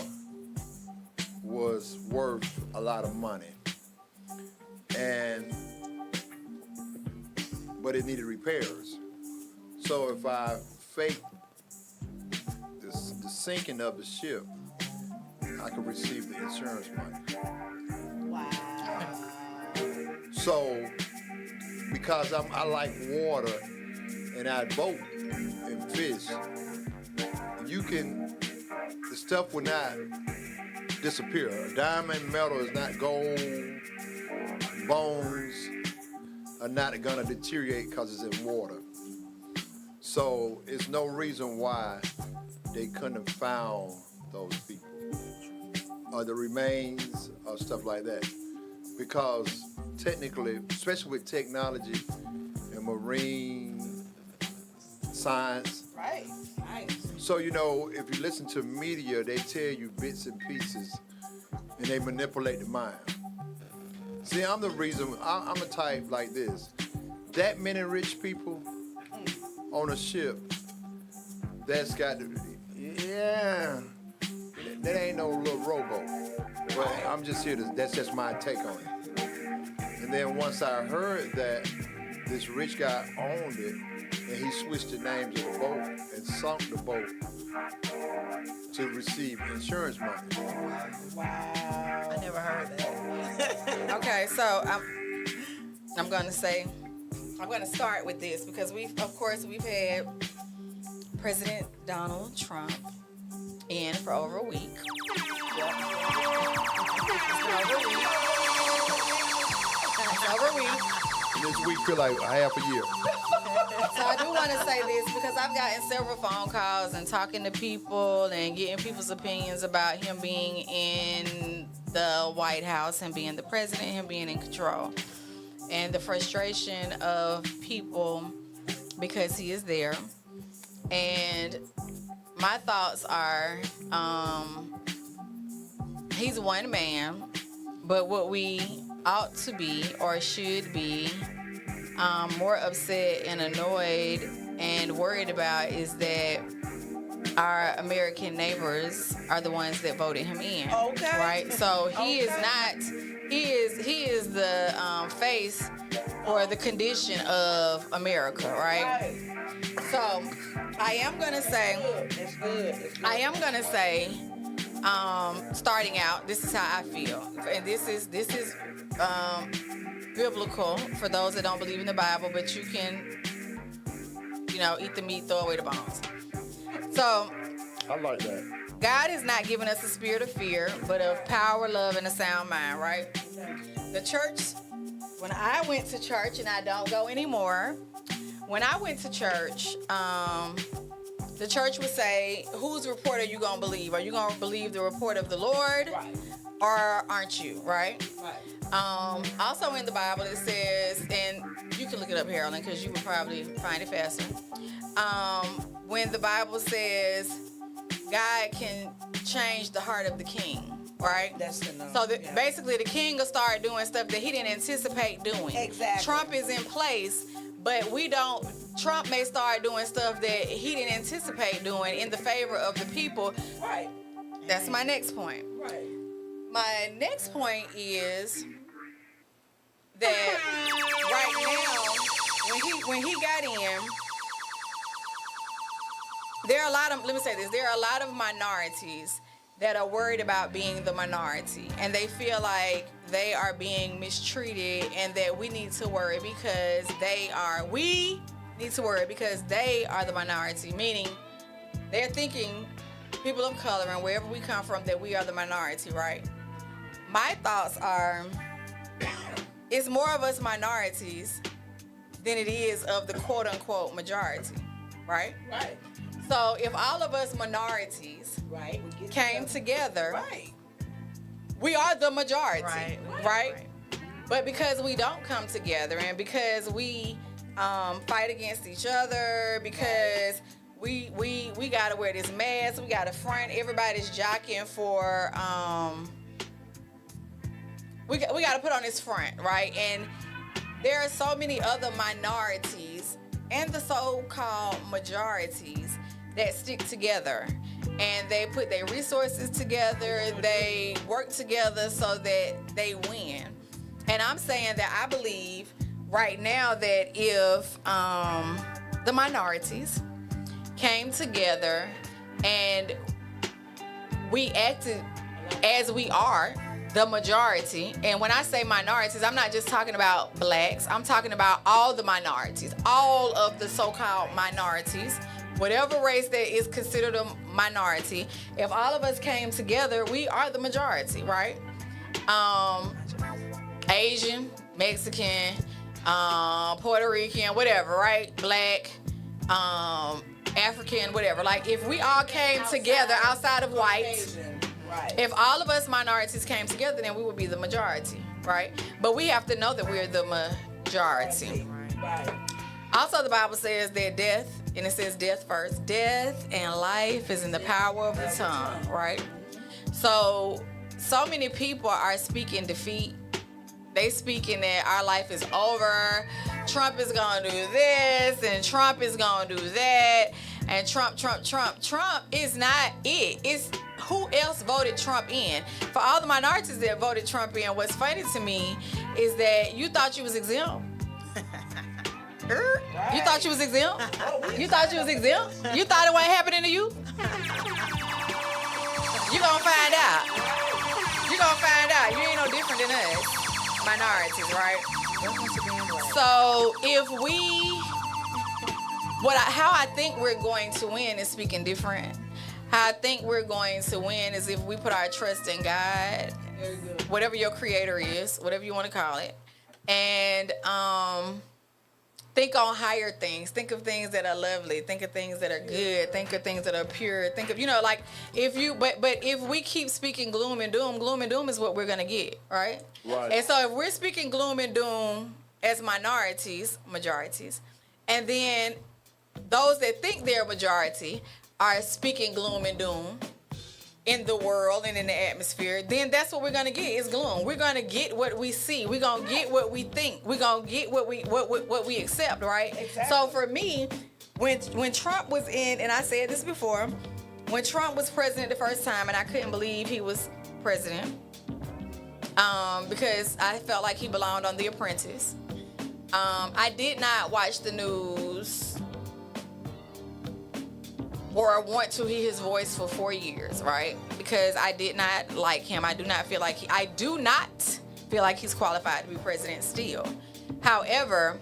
[SPEAKER 3] was worth a lot of money, but it needed repairs. So if I faked the sinking of the ship, I could receive the insurance money.
[SPEAKER 5] Wow.
[SPEAKER 3] So because I like water and I boat and fish, the stuff will not disappear. Diamond metal is not gold. Bones are not gonna deteriorate because it's in water. So it's no reason why they couldn't have found those people or the remains or stuff like that. Because technically, especially with technology and marine science,
[SPEAKER 5] Right. Right.
[SPEAKER 3] so, if you listen to media, they tell you bits and pieces, and they manipulate the mind. See, I'm the reason, I'm a type like this. That many rich people on a ship, that's got to, that ain't no little rowboat. But I'm just here that's just my take on it. And then once I heard that this rich guy owned it, and he switched the names of the boat and sunk the boat to receive insurance money.
[SPEAKER 5] Wow.
[SPEAKER 4] I never heard that.
[SPEAKER 1] Okay, so I'm going to start with this because we've had President Donald Trump in for over a week. It's over a week.
[SPEAKER 3] And this week feel like half a year.
[SPEAKER 1] So I do want to say this because I've gotten several phone calls and talking to people and getting people's opinions about him being in the White House and being the president, him being in control, and the frustration of people because he is there. And my thoughts are, he's one man, but what we ought to be or should be more upset and annoyed and worried about is that our American neighbors are the ones that voted him in.
[SPEAKER 5] Okay.
[SPEAKER 1] Right? So he is the face for the condition of America, right?
[SPEAKER 5] Right.
[SPEAKER 1] So I am gonna say,
[SPEAKER 5] It's good. It's good.
[SPEAKER 1] I am gonna say, starting out, this is how I feel, and this is biblical for those that don't believe in the Bible, but you can, eat the meat, throw away the bones. So
[SPEAKER 3] I like that.
[SPEAKER 1] God has not given us a spirit of fear, but of power, love, and a sound mind, right? The church, when I went to church, and I don't go anymore, when I went to church, the church would say, whose report are you going to believe? Are you going to believe the report of the Lord?
[SPEAKER 5] Right.
[SPEAKER 1] Or aren't you, right?
[SPEAKER 5] Right.
[SPEAKER 1] Also in the Bible it says, and you can look it up, Harold, because you would probably find it faster. When the Bible says God can change the heart of the king, right?
[SPEAKER 5] That's the number.
[SPEAKER 1] So basically the king will start doing stuff that he didn't anticipate doing.
[SPEAKER 5] Exactly.
[SPEAKER 1] Trump is in place, but Trump may start doing stuff that he didn't anticipate doing in the favor of the people.
[SPEAKER 5] Right.
[SPEAKER 1] That's my next point.
[SPEAKER 5] Right.
[SPEAKER 1] My next point is that right now, when he got in, there are a lot of minorities that are worried about being the minority, and they feel like they are being mistreated, and that we need to worry because they are the minority, meaning they're thinking, people of color and wherever we come from, that we are the minority, right? My thoughts are, it's more of us minorities than it is of the quote-unquote majority, right?
[SPEAKER 5] Right.
[SPEAKER 1] So if all of us minorities
[SPEAKER 5] Right. We get
[SPEAKER 1] came together,
[SPEAKER 5] Right.
[SPEAKER 1] we are the majority,
[SPEAKER 4] Right.
[SPEAKER 1] right? But because we don't come together, and because we fight against each other, because we gotta wear this mask, we gotta front, everybody's jockeying for we gotta put on this front, right? And there are so many other minorities and the so-called majorities that stick together and they put their resources together, they work together so that they win. And I'm saying that I believe right now that if the minorities came together and we acted as we are the majority, and when I say minorities, I'm not just talking about blacks, I'm talking about all the minorities, all of the so-called minorities, whatever race that is considered a minority. If all of us came together, we are the majority, right? Asian, Mexican, Puerto Rican, whatever, right? Black, African, whatever. Like, if we all came together outside of white,
[SPEAKER 5] Right.
[SPEAKER 1] if all of us minorities came together, then we would be the majority, right? But we have to know that we're the majority.
[SPEAKER 5] Right.
[SPEAKER 1] Also, the Bible says that death, and it says death first, death and life is in the power of the tongue, right? So many people are speaking defeat. They speaking that our life is over. Trump is gonna do this, and Trump is gonna do that, and Trump is not it. It's who else voted Trump in. For all the minorities that voted Trump in, what's funny to me is that you thought you was exempt. You thought you was exempt? You thought you was exempt? You thought it wasn't happening to you? You gonna find out. You gonna find out. You ain't no different than us, minorities, right? So if how I think we're going to win is speaking different. How I think we're going to win is if we put our trust in God, whatever your creator is, whatever you want to call it, and think on higher things. Think of things that are lovely. Think of things that are good. Think of things that are pure. Think of, like if you, but if we keep speaking gloom and doom is what we're going to get, right?
[SPEAKER 3] Right.
[SPEAKER 1] And so if we're speaking gloom and doom as majorities, and then those that think they're majority are speaking gloom and doom in the world and in the atmosphere, then that's what we're gonna get is gloom. We're gonna get what we see. We're gonna get what we think. We're gonna get what we accept, right?
[SPEAKER 5] Exactly.
[SPEAKER 1] So for me, when Trump was in, and I said this before, when Trump was president the first time, and I couldn't believe he was president, because I felt like he belonged on The Apprentice. I did not watch the news or want to hear his voice for 4 years, right? Because I did not like him. I do not feel like he's qualified to be president still. However,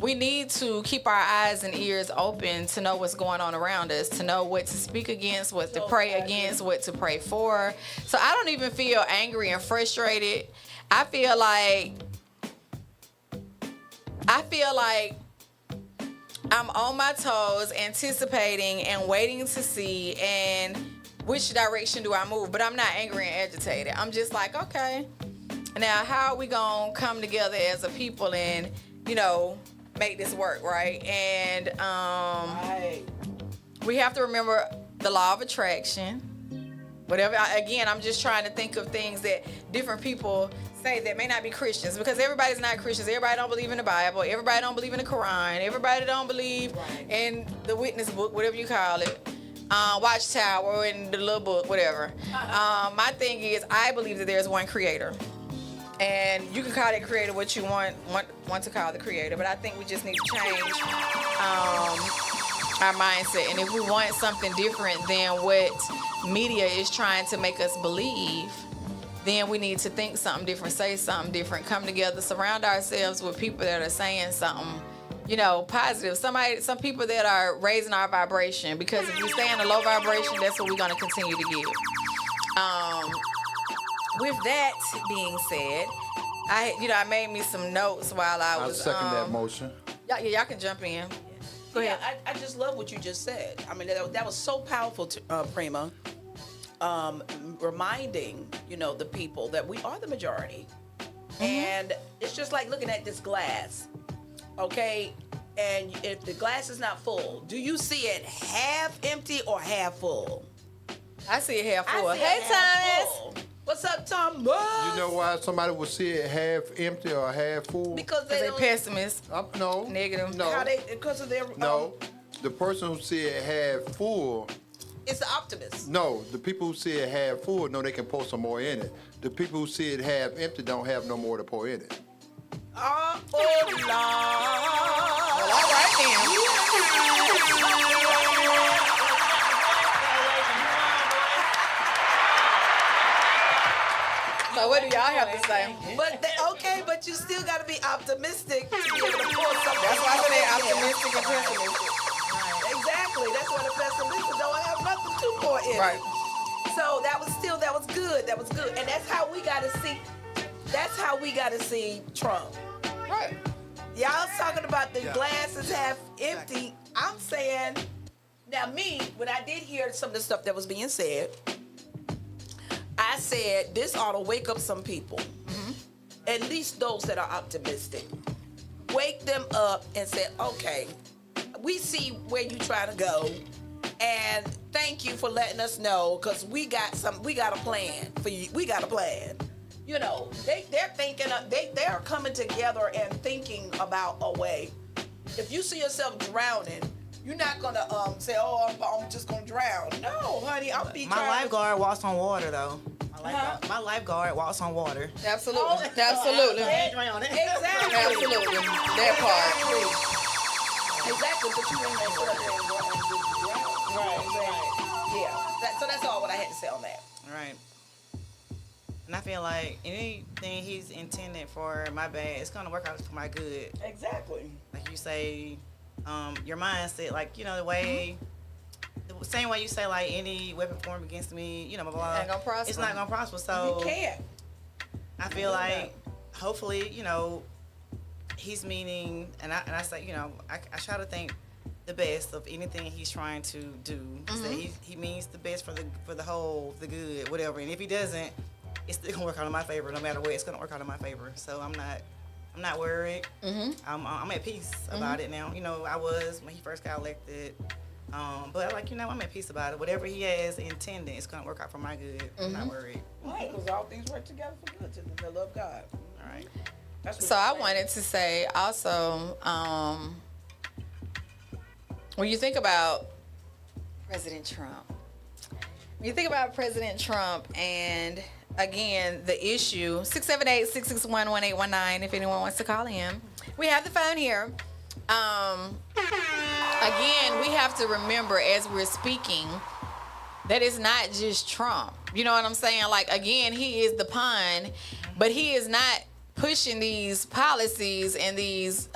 [SPEAKER 1] we need to keep our eyes and ears open to know what's going on around us, to know what to speak against, what to pray against, what to pray for. So I don't even feel angry and frustrated. I feel like I'm on my toes, anticipating and waiting to see and which direction do I move. But I'm not angry and agitated. I'm just like, okay, now how are we going to come together as a people and, make this work, right? And we have to remember the law of attraction. Whatever. Again, I'm just trying to think of things that different people say that may not be Christians, because everybody's not Christians. Everybody don't believe in the Bible. Everybody don't believe in the Quran. Everybody don't believe in the witness book, whatever you call it, Watchtower and the little book, whatever. My thing is, I believe that there's one creator, and you can call that creator what you want to call the creator. But I think we just need to change our mindset, and if we want something different than what media is trying to make us believe, then we need to think something different, say something different, come together, surround ourselves with people that are saying something, positive. Some people that are raising our vibration, because if we stay in a low vibration, that's what we're going to continue to get. With that being said, I made me some notes while I was.
[SPEAKER 3] I second that motion.
[SPEAKER 1] Y'all can jump in. Go ahead.
[SPEAKER 5] I just love what you just said. I mean, that was so powerful, Pr1ma. Reminding, the people that we are the majority. Mm-hmm. And it's just like looking at this glass, okay? And if the glass is not full, do you see it half empty or half full?
[SPEAKER 1] I see it half full.
[SPEAKER 5] I see
[SPEAKER 1] Hey,
[SPEAKER 5] it half full. What's up, Tom?
[SPEAKER 3] You know why somebody would see it half empty or half full?
[SPEAKER 5] Because
[SPEAKER 1] They
[SPEAKER 5] don't.
[SPEAKER 1] pessimist.
[SPEAKER 3] No.
[SPEAKER 1] Negative.
[SPEAKER 3] No.
[SPEAKER 5] How they? Because of their.
[SPEAKER 3] No. The person who see it half full,
[SPEAKER 5] It's the optimist.
[SPEAKER 3] no. The people who see it half full know they can pour some more in it. The people who see it half empty don't have no more to pour in it.
[SPEAKER 5] Oh, Lord.
[SPEAKER 1] Well, all right then. So what do y'all have to say?
[SPEAKER 5] But you still got to be optimistic to be able to pull something.
[SPEAKER 1] That's why I
[SPEAKER 5] out
[SPEAKER 1] say
[SPEAKER 5] of
[SPEAKER 1] optimistic and
[SPEAKER 5] there.
[SPEAKER 1] pessimistic.
[SPEAKER 5] Exactly. That's why the pessimistic don't have nothing to pour in.
[SPEAKER 1] Right.
[SPEAKER 5] So that was good. That was good. And that's how we got to see. That's how we got to see Trump.
[SPEAKER 1] Right.
[SPEAKER 5] Y'all talking about the glass is half empty. I'm saying, now me, when I did hear some of the stuff that was being said, I said this ought to wake up some people. At least those that are optimistic. Wake them up and say, okay, we see where you trying to go, and thank you for letting us know, because we got a plan for you. We got a plan. You know, they're thinking, they're coming together and thinking about a way. If you see yourself drowning, you're not gonna say, oh, I'm just gonna drown. No, honey, I'll be
[SPEAKER 4] My lifeguard walks on water, though. My lifeguard walks on water.
[SPEAKER 1] Absolutely.
[SPEAKER 5] Oh,
[SPEAKER 1] Absolutely.
[SPEAKER 5] Exactly.
[SPEAKER 1] Absolutely. That part.
[SPEAKER 5] Exactly, but you ain't gonna put up there and go and just drown. Right. Yeah. So that's all what I had to say on that.
[SPEAKER 4] Right. And I feel like anything he's intended for my bad, it's gonna work out for my good.
[SPEAKER 5] Exactly.
[SPEAKER 4] Like you say, your mindset, like, you know, the way, the same way you say, like, any weapon formed against me, you know, blah, blah, blah.
[SPEAKER 1] Ain't gonna prosper.
[SPEAKER 4] It's not gonna prosper. So
[SPEAKER 5] You can't.
[SPEAKER 4] I feel like, hopefully, you know, he's meaning, and I say, you know, I try to think the best of anything he's trying to do. So he means the best for the good, whatever. And if he doesn't, it's still gonna work out in my favor. No matter what, it's gonna work out in my favor. So I'm not worried. I'm at peace about it now. You know, I was when he first got elected. But like, you know, I'm at peace about it. Whatever he has intended, it's gonna work out for my good. I'm not worried.
[SPEAKER 5] Right, because all things work together for good to them that love God.
[SPEAKER 4] All right.
[SPEAKER 5] That's what
[SPEAKER 1] So I
[SPEAKER 5] I'm saying.
[SPEAKER 1] wanted to say also, when you think about President Trump, and again, the issue, 678-661-1819, if anyone wants to call in. We have the phone here. Again, we have to remember as we're speaking that it's not just Trump. You know what I'm saying? Like, again, he is the pawn, but he is not pushing these policies and these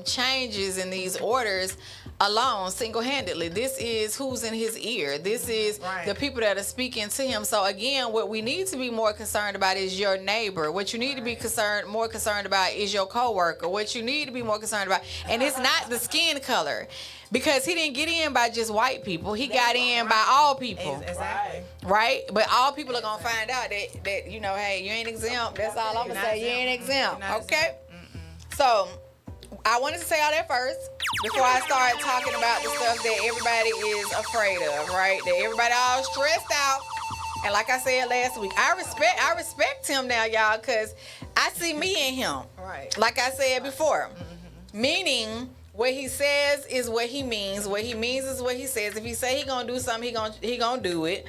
[SPEAKER 1] changes and these orders alone, single-handedly. This is who's in his ear. This is the people that are speaking to him. So again, what we need to be more concerned about is your neighbor. What you need to be more concerned about is your coworker. What you need to be more concerned about, and it's not the skin color, because he didn't get in by just white people. He got in by all people.
[SPEAKER 4] Exactly.
[SPEAKER 1] Right? But all people are going to find out that, you know, hey, you ain't exempt. That's all I'm going to say. You ain't exempt.
[SPEAKER 4] You're not
[SPEAKER 1] Okay? So I wanted to say all that first before I start talking about the stuff that everybody is afraid of, right? That everybody all stressed out. And like I said last week, I respect him now, y'all, because I see me in him.
[SPEAKER 4] Right.
[SPEAKER 1] Like I said before. Meaning what he says is what he means. What he means is what he says. If he say he gonna do something, he gonna do it.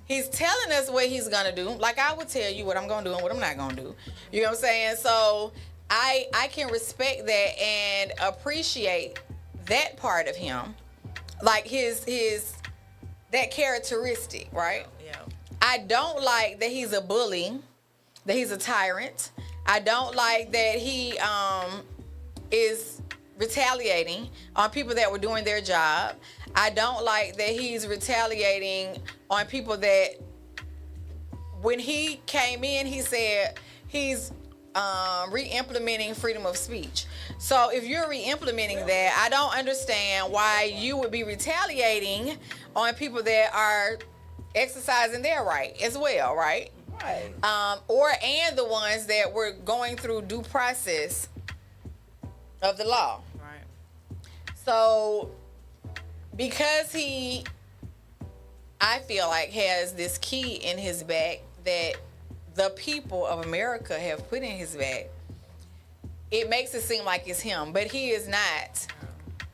[SPEAKER 1] He's telling us what he's gonna do. Like I would tell you what I'm gonna do and what I'm not gonna do. You know what I'm saying? So I can respect that and appreciate that part of him, like his that characteristic, right?
[SPEAKER 4] Yeah.
[SPEAKER 1] I don't like that he's a bully, that he's a tyrant. I don't like that he is retaliating on people that were doing their job. I don't like that he's retaliating on people that, when he came in, he said he's re-implementing freedom of speech. So if you're re-implementing that, I don't understand why you would be retaliating on people that are exercising their right as well, right?
[SPEAKER 5] Right.
[SPEAKER 1] And the ones that were going through due process of the law.
[SPEAKER 4] Right.
[SPEAKER 1] So because I feel like has this key in his back that the people of America have put in his back, it makes it seem like it's him, but he is not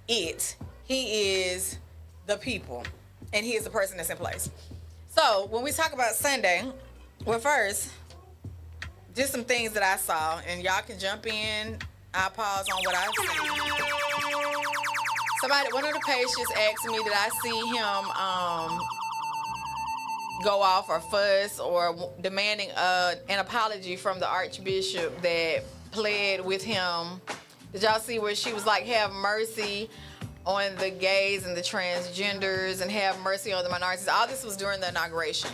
[SPEAKER 1] it. He is the people, and he is the person that's in place. So when we talk about Sunday, well, first, just some things that I saw, and y'all can jump in. I'll pause on what I've seen. One of the patients asked me, did I see him go off or fuss or demanding an apology from the Archbishop that pled with him? Did y'all see where she was like, have mercy on the gays and the transgenders and have mercy on the minorities? All this was during the inauguration.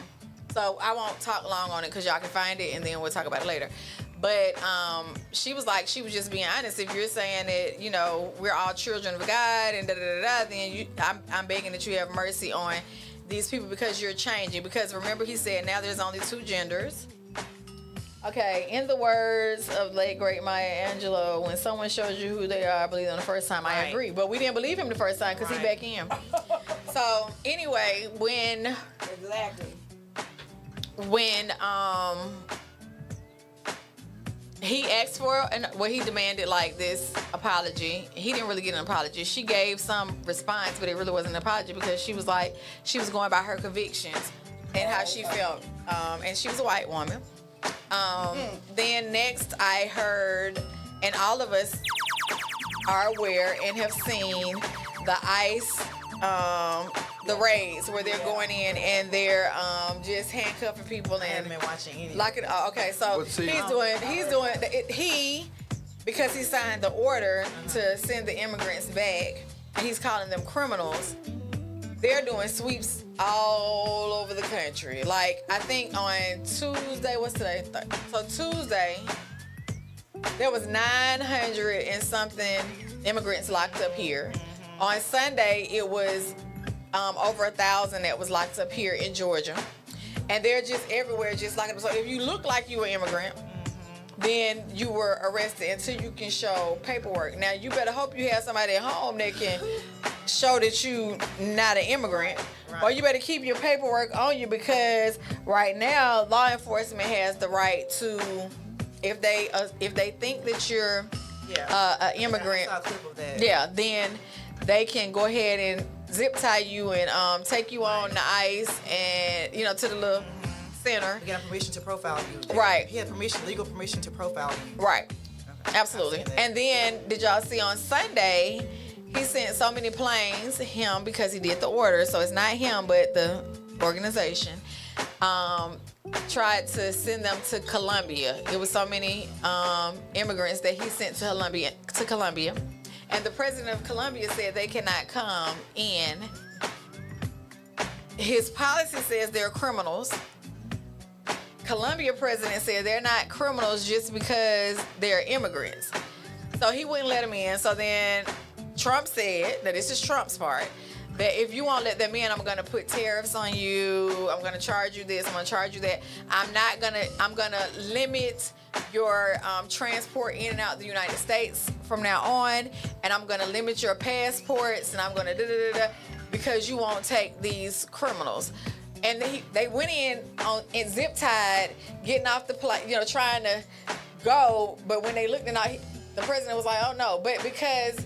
[SPEAKER 1] So I won't talk long on it because y'all can find it and then we'll talk about it later. But she was just being honest. If you're saying that, you know, we're all children of God and da-da-da-da, then I'm begging that you have mercy on these people because you're changing. Because remember, he said now there's only 2 genders. Okay, in the words of late great Maya Angelou, when someone shows you who they are, I believe them the first time. I agree, but we didn't believe him the first time because he back in. So anyway, when he asked for he demanded like this apology. He didn't really get an apology. She gave some response, but it really wasn't an apology because she was going by her convictions and how she felt. And she was a white woman. Then next I heard, and all of us are aware and have seen the ICE, the raids where they're going in and they're just handcuffing people and
[SPEAKER 4] I haven't been watching any.
[SPEAKER 1] Okay, so because he signed the order to send the immigrants back, and he's calling them criminals. They're doing sweeps all over the country. Like, I think on Tuesday, what's today? So Tuesday, there was 900 and something immigrants locked up here. Mm-hmm. On Sunday, it was over 1,000 that was locked up here in Georgia. And they're just everywhere, just like, so if you look like you were an immigrant, then you were arrested until you can show paperwork. Now, you better hope you have somebody at home that can show that you not an immigrant. Right. Or you better keep your paperwork on you because right now, law enforcement has the right to, if they think that you're an immigrant,
[SPEAKER 4] I saw a clip of that.
[SPEAKER 1] yeah, then they can go ahead and zip tie you and take you on the ICE and, you know, to the little center.
[SPEAKER 4] You got permission to profile you.
[SPEAKER 1] Right.
[SPEAKER 4] He had legal permission to profile you.
[SPEAKER 1] Right.
[SPEAKER 4] Okay.
[SPEAKER 1] Absolutely. And then, did y'all see on Sunday, he sent so many planes, him, because he did the order, so it's not him, but the organization, tried to send them to Colombia. It was so many immigrants that he sent to Colombia. And the president of Colombia said they cannot come in. His policy says they're criminals. Colombia president said they're not criminals just because they're immigrants. So he wouldn't let them in. So then Trump said, that this is Trump's part, that if you won't let them in, I'm going to put tariffs on you. I'm going to charge you this. I'm going to charge you that. I'm going to limit your transport in and out of the United States from now on. And I'm going to limit your passports. And I'm going to because you won't take these criminals. And they went in zip tied, getting off the plane, you know, trying to go. But when they looked the president was like, oh no. But because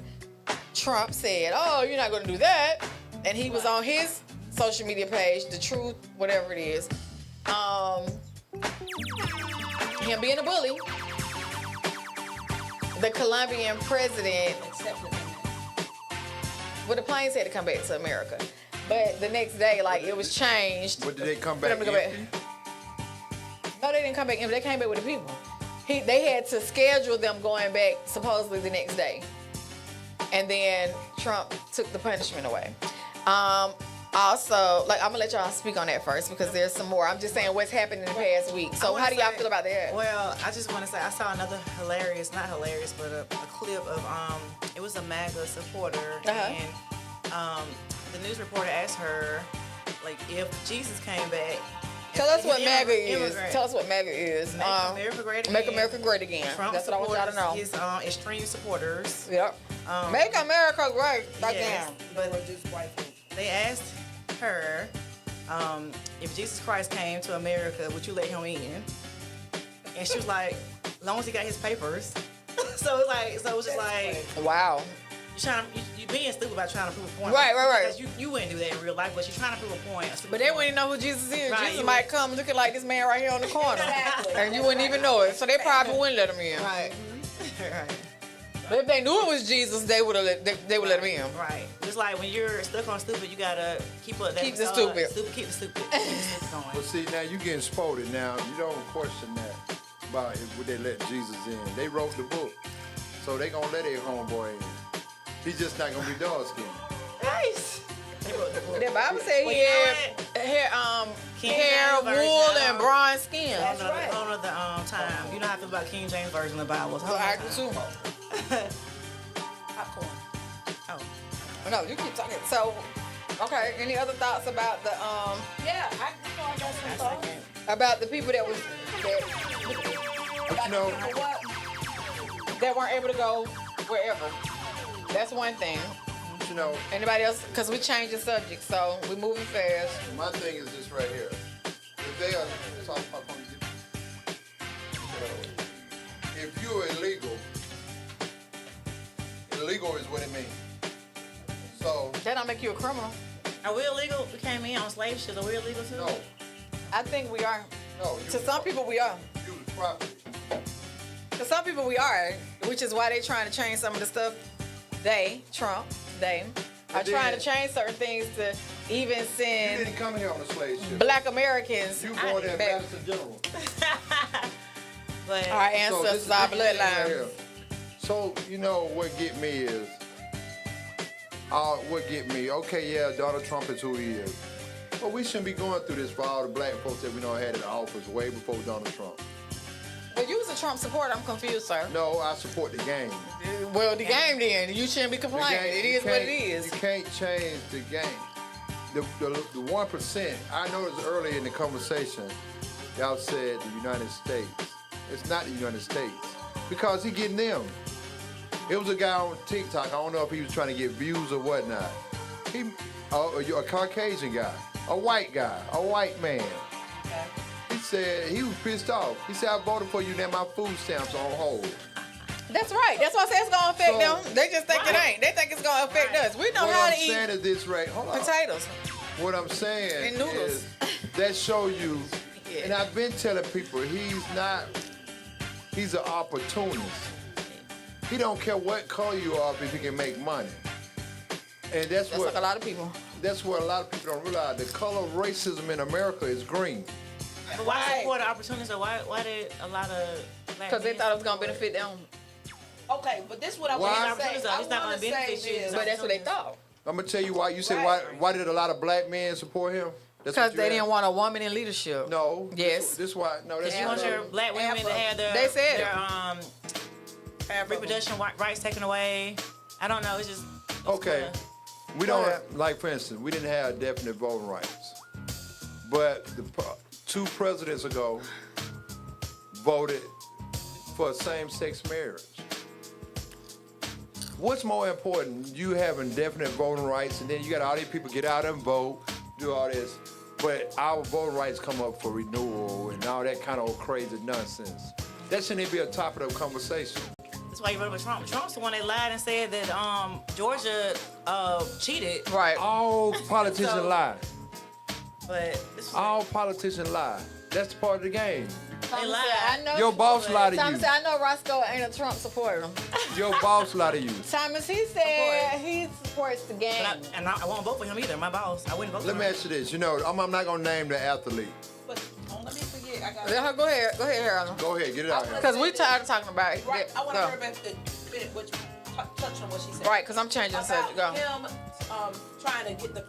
[SPEAKER 1] Trump said, oh, you're not going to do that. And he was on his social media page, The Truth, whatever it is. Him being a bully. The Colombian president accepted him. Well, the planes had to come back to America. But the next day, like, it was changed.
[SPEAKER 3] But did they come back empty?
[SPEAKER 1] No, they didn't come back empty. They came back with the people. They had to schedule them going back supposedly the next day. And then Trump took the punishment away. Also, like, I'm gonna let y'all speak on that first because there's some more. I'm just saying what's happened in the past week. So how do y'all feel about that?
[SPEAKER 4] Well, I just want to say I saw another not hilarious, but a clip of it was a MAGA supporter, and the news reporter asked her, like, if Jesus came back.
[SPEAKER 1] Tell us what MAGA is. Tell us what MAGA is.
[SPEAKER 4] Make America great again.
[SPEAKER 1] Make America great again.
[SPEAKER 4] Trump
[SPEAKER 1] That's what I want y'all to know.
[SPEAKER 4] His extreme supporters.
[SPEAKER 1] Yep. Make America great again.
[SPEAKER 4] Yes, but they asked her, if Jesus Christ came to America, would you let him in? And she was like, as long as he got his papers. So it was just like,
[SPEAKER 1] Wow.
[SPEAKER 4] you being stupid by trying to prove a point.
[SPEAKER 1] Right.
[SPEAKER 4] Because you wouldn't do that in real life, but you're trying to prove a point.
[SPEAKER 1] But they wouldn't know who Jesus is.
[SPEAKER 4] Right,
[SPEAKER 1] Jesus
[SPEAKER 4] you
[SPEAKER 1] might come looking like this man right here on the corner.
[SPEAKER 5] Exactly.
[SPEAKER 1] And you wouldn't even know it. So they probably wouldn't let him in.
[SPEAKER 4] Right. Right.
[SPEAKER 1] But if they knew it was Jesus, they would let him in.
[SPEAKER 4] Right. Just like when you're stuck on stupid, you gotta keep up that
[SPEAKER 1] Keep the
[SPEAKER 4] facade.
[SPEAKER 1] stupid.
[SPEAKER 4] Keep the stupid. Keep the stupid going.
[SPEAKER 3] Well, see, now you getting spoiled. Now you don't question that about if would they let Jesus in. They wrote the book, so they gonna let their homeboy in. He's just not gonna be dark skinned.
[SPEAKER 4] Nice. They wrote the book.
[SPEAKER 1] The Bible said
[SPEAKER 4] Well,
[SPEAKER 1] he
[SPEAKER 4] you know
[SPEAKER 1] had
[SPEAKER 4] what? King
[SPEAKER 1] hair,
[SPEAKER 4] James version,
[SPEAKER 1] wool, and bronze skin.
[SPEAKER 5] That's right.
[SPEAKER 4] Whole other time. You know how I feel about King James version of the Bible.
[SPEAKER 1] So I do too.
[SPEAKER 5] Popcorn.
[SPEAKER 4] Oh.
[SPEAKER 1] No, you keep talking. So, okay. Any other thoughts about the
[SPEAKER 5] Yeah, I got some thoughts.
[SPEAKER 1] about the people that
[SPEAKER 3] But you know,
[SPEAKER 1] that weren't able to go wherever? That's one thing.
[SPEAKER 3] you know,
[SPEAKER 1] Anybody else? Because we changed the subject, so we're moving fast.
[SPEAKER 3] my thing is this right here. If they are, if you're illegal is what it means. So
[SPEAKER 1] That don't make you a criminal.
[SPEAKER 4] Are we illegal? We came in on slave ships. Are we illegal too?
[SPEAKER 3] no,
[SPEAKER 1] I think we are.
[SPEAKER 3] you
[SPEAKER 1] To some people, we are.
[SPEAKER 3] use property.
[SPEAKER 1] To some people, we are, which is why they're trying to change some of the stuff. Trump, are
[SPEAKER 3] But then-
[SPEAKER 1] trying to change certain things to even
[SPEAKER 3] You
[SPEAKER 1] send
[SPEAKER 3] didn't come here on a slave ship.
[SPEAKER 1] Black Americans
[SPEAKER 3] You born there
[SPEAKER 1] back.
[SPEAKER 3] Madison General.
[SPEAKER 4] But
[SPEAKER 1] Our
[SPEAKER 3] So
[SPEAKER 1] ancestors,
[SPEAKER 3] this is
[SPEAKER 1] our
[SPEAKER 3] the thing right
[SPEAKER 1] bloodline.
[SPEAKER 3] here. So you know what get me is, okay, yeah, Donald Trump is who he is, but we shouldn't be going through this for all the black folks that we know had in office way before Donald Trump.
[SPEAKER 1] But you was a Trump supporter. I'm confused, sir.
[SPEAKER 3] No, I support the game.
[SPEAKER 1] Well, the game then. You shouldn't be
[SPEAKER 3] The
[SPEAKER 1] complaining.
[SPEAKER 3] game-
[SPEAKER 1] It
[SPEAKER 3] you
[SPEAKER 1] is what it
[SPEAKER 3] can't-
[SPEAKER 1] is.
[SPEAKER 3] You can't change the game. The 1%. I noticed earlier in the conversation, y'all said the United States. It's not the United States because he getting them. It was a guy on TikTok. I don't know if he was trying to get views or whatnot. A Caucasian guy, a white man. He said he was pissed off. He said, I voted for you, now my food stamps on hold.
[SPEAKER 1] That's right. That's why I say it's gonna affect
[SPEAKER 3] So-
[SPEAKER 1] them. They just think it ain't. They think it's gonna affect us. We know
[SPEAKER 3] What
[SPEAKER 1] how
[SPEAKER 3] I'm
[SPEAKER 1] to eat
[SPEAKER 3] saying is this, right? Hold on.
[SPEAKER 1] potatoes.
[SPEAKER 3] What I'm saying
[SPEAKER 1] And noodles.
[SPEAKER 3] is that show you,
[SPEAKER 1] Yeah.
[SPEAKER 3] and I've been telling people he's an opportunist. He don't care what color you are if he can make money. And that's
[SPEAKER 1] That's
[SPEAKER 3] what
[SPEAKER 1] like a lot of people.
[SPEAKER 3] that's what a lot of people don't realize. The color of racism in America is green.
[SPEAKER 4] But why support the opportunities? Or why did a lot of black
[SPEAKER 1] Because they
[SPEAKER 4] men
[SPEAKER 1] thought it was gonna
[SPEAKER 4] support-
[SPEAKER 1] benefit them.
[SPEAKER 5] Okay, but this is what I
[SPEAKER 3] Why?
[SPEAKER 5] want to say.
[SPEAKER 4] Opportunities are-
[SPEAKER 5] I
[SPEAKER 4] it's not
[SPEAKER 5] want
[SPEAKER 4] gonna
[SPEAKER 5] to
[SPEAKER 4] benefit
[SPEAKER 5] say
[SPEAKER 4] you.
[SPEAKER 5] this.
[SPEAKER 1] But that's what they thought.
[SPEAKER 3] I'm gonna tell you why. You said
[SPEAKER 5] Right.
[SPEAKER 3] why did a lot of black men support him? That's
[SPEAKER 1] Because
[SPEAKER 3] what you
[SPEAKER 1] they didn't
[SPEAKER 3] asked?
[SPEAKER 1] want a woman in leadership.
[SPEAKER 3] No.
[SPEAKER 1] Yes.
[SPEAKER 3] This why. No. That's
[SPEAKER 4] You want your black women to have their,
[SPEAKER 1] They said
[SPEAKER 4] their reproduction rights taken away. I don't know. It's just
[SPEAKER 3] Okay. We
[SPEAKER 1] Go
[SPEAKER 3] don't
[SPEAKER 1] ahead.
[SPEAKER 3] like, for instance, we didn't have definite voting rights, but two presidents ago voted for same-sex marriage. What's more important, you having definite voting rights, and then you got all these people get out and vote, do all this, but our voting rights come up for renewal and all that kind of crazy nonsense. That shouldn't even be a topic of conversation.
[SPEAKER 4] That's why you voted for Trump. Trump's the one that lied and said that Georgia cheated.
[SPEAKER 1] Right.
[SPEAKER 3] All politicians
[SPEAKER 4] So-
[SPEAKER 3] lie.
[SPEAKER 4] But this was
[SPEAKER 3] All politicians lie. That's part of the game.
[SPEAKER 4] they lied.
[SPEAKER 1] I know.
[SPEAKER 3] Your boss lied to
[SPEAKER 1] Thomas
[SPEAKER 3] you.
[SPEAKER 1] said, I know Roscoe ain't a Trump supporter.
[SPEAKER 3] Your boss lied to you.
[SPEAKER 1] Thomas, he said he supports the game.
[SPEAKER 4] But I won't vote for him either. My boss. I wouldn't vote
[SPEAKER 3] Let
[SPEAKER 4] for
[SPEAKER 3] me
[SPEAKER 4] him.
[SPEAKER 3] ask you this. You know, I'm not gonna name the athlete.
[SPEAKER 5] But don't let me forget. I got.
[SPEAKER 1] Let her go ahead, Harold.
[SPEAKER 3] Go ahead, get it out here.
[SPEAKER 1] Because we tired of talking about it.
[SPEAKER 5] Right. I want
[SPEAKER 1] Go.
[SPEAKER 5] to hear about the minute which touch on what she said.
[SPEAKER 1] Right, because I'm changing the subject. Go.
[SPEAKER 5] About him trying to get the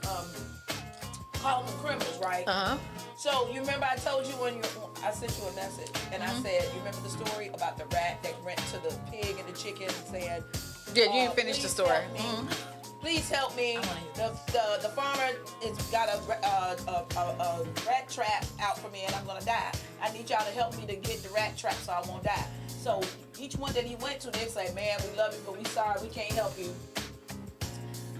[SPEAKER 5] call them criminals, right?
[SPEAKER 1] Uh-huh.
[SPEAKER 5] So you remember I told you when I sent you a message and I said, you remember the story about the rat that went to the pig and the chicken and said,
[SPEAKER 1] Yeah, you didn't finish the
[SPEAKER 5] "Please
[SPEAKER 1] story.
[SPEAKER 5] help me. Please help me. The farmer has got a rat trap out for me and I'm gonna die. I need y'all to help me to get the rat trap so I won't die." So each one that he went to, they say, "Man, we love you, but we sorry, we can't help you.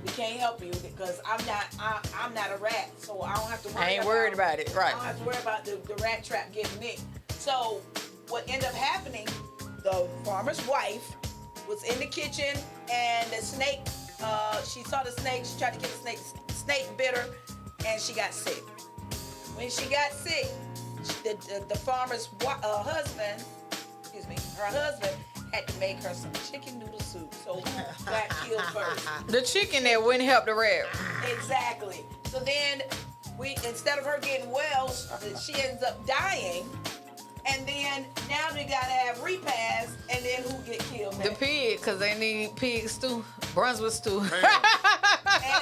[SPEAKER 5] We can't help you because I'm not a rat, so I don't have to worry.
[SPEAKER 1] I ain't worried about it. Right.
[SPEAKER 5] I don't have to worry about the rat trap getting me." So what ended up happening, the farmer's wife was in the kitchen and the snake, she saw the snake, she tried to kill the snake bit her, and she got sick. When she got sick, the farmer's husband, her husband had to make her some chicken noodle soup. So who got killed first?
[SPEAKER 1] The chicken that wouldn't help the rap.
[SPEAKER 5] Exactly. So then instead of her getting well, she ends up dying. And then now they gotta have repast, and then who get killed next?
[SPEAKER 1] The pig, because they need pig stew, Brunswick stew.
[SPEAKER 5] And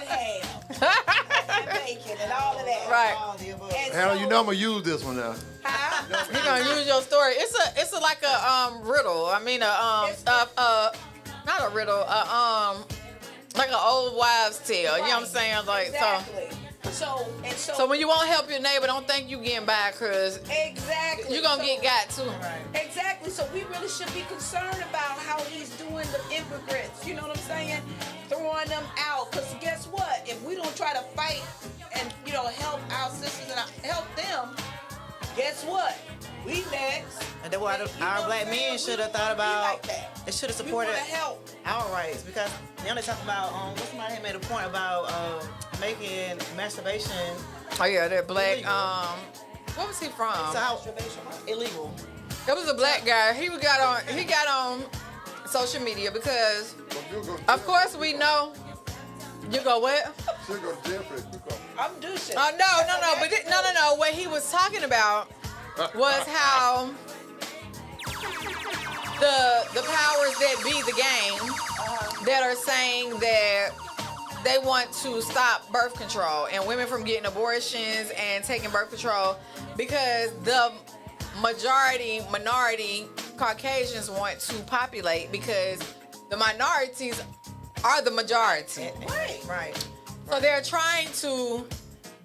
[SPEAKER 5] ham. And bacon and all of that.
[SPEAKER 1] Right.
[SPEAKER 4] All the above.
[SPEAKER 5] And
[SPEAKER 3] Hell,
[SPEAKER 5] so-
[SPEAKER 3] you know I'm gonna use this one now.
[SPEAKER 5] Huh?
[SPEAKER 1] You're gonna use your story. It's a like a riddle. I mean not a riddle. Like an old wives' tale. You know what I'm saying? Like
[SPEAKER 5] Exactly.
[SPEAKER 1] so when you won't help your neighbor, don't think you getting by, cause
[SPEAKER 5] Exactly.
[SPEAKER 1] you're gonna get got too.
[SPEAKER 5] Exactly. So we really should be concerned about how he's doing the immigrants. You know what I'm saying? Throwing them out. Because guess what? If we don't try to fight and, help our sisters and help them, guess what? We next.
[SPEAKER 4] And that's why our black men should have thought about,
[SPEAKER 5] like that.
[SPEAKER 4] they should have
[SPEAKER 5] We
[SPEAKER 4] supported
[SPEAKER 5] want to help.
[SPEAKER 4] our rights, because they only talk about, what somebody had made a point about making masturbation
[SPEAKER 1] Oh yeah, that black
[SPEAKER 4] Illegal.
[SPEAKER 1] what was he from?
[SPEAKER 4] so how illegal.
[SPEAKER 1] It was a black guy. He got on social media because of course we know you go what?
[SPEAKER 3] She'll go to jail for this.
[SPEAKER 5] I'm douching.
[SPEAKER 1] Oh no, but no. What he was talking about was how the powers that be the game that are saying that they want to stop birth control and women from getting abortions and taking birth control because the minority Caucasians want to populate because the minorities are the majority.
[SPEAKER 4] Right.
[SPEAKER 1] So they're trying to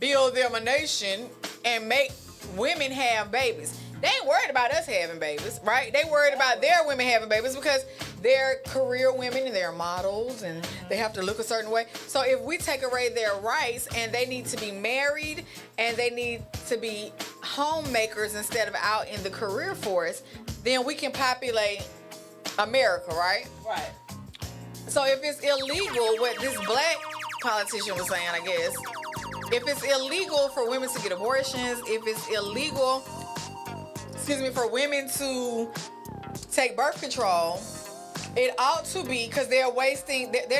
[SPEAKER 1] build them a nation and make women have babies. They ain't worried about us having babies, right? They worried about their women having babies because they're career women and they're models and they have to look a certain way. So if we take away their rights and they need to be married and they need to be homemakers instead of out in the career force, then we can populate America, right?
[SPEAKER 5] Right.
[SPEAKER 1] So if it's illegal, what this black politician was saying, I guess, if it's illegal for women to get abortions, if it's illegal, for women to take birth control, it ought to be because they're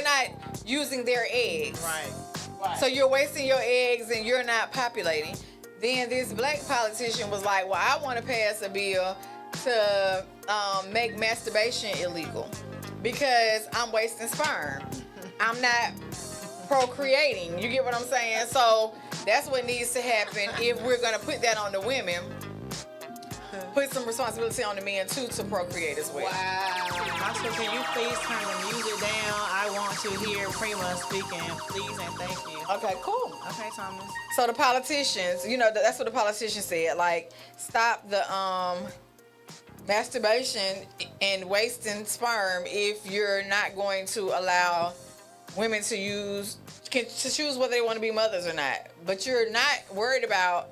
[SPEAKER 1] not using their eggs.
[SPEAKER 4] Right.
[SPEAKER 1] So you're wasting your eggs and you're not populating. Then this black politician was like, well, I want to pass a bill to make masturbation illegal because I'm wasting sperm. I'm not procreating. You get what I'm saying? So that's what needs to happen if we're going to put that on the women. Put some responsibility on the men too to procreate as well.
[SPEAKER 4] Wow. Also, can you please turn the music down? I want to hear Pr1ma speaking, please and thank you.
[SPEAKER 1] Okay, cool.
[SPEAKER 4] Okay, Thomas.
[SPEAKER 1] So the politicians, that's what the politician said. Like, stop the masturbation and wasting sperm if you're not going to allow women to choose whether they want to be mothers or not. But you're not worried about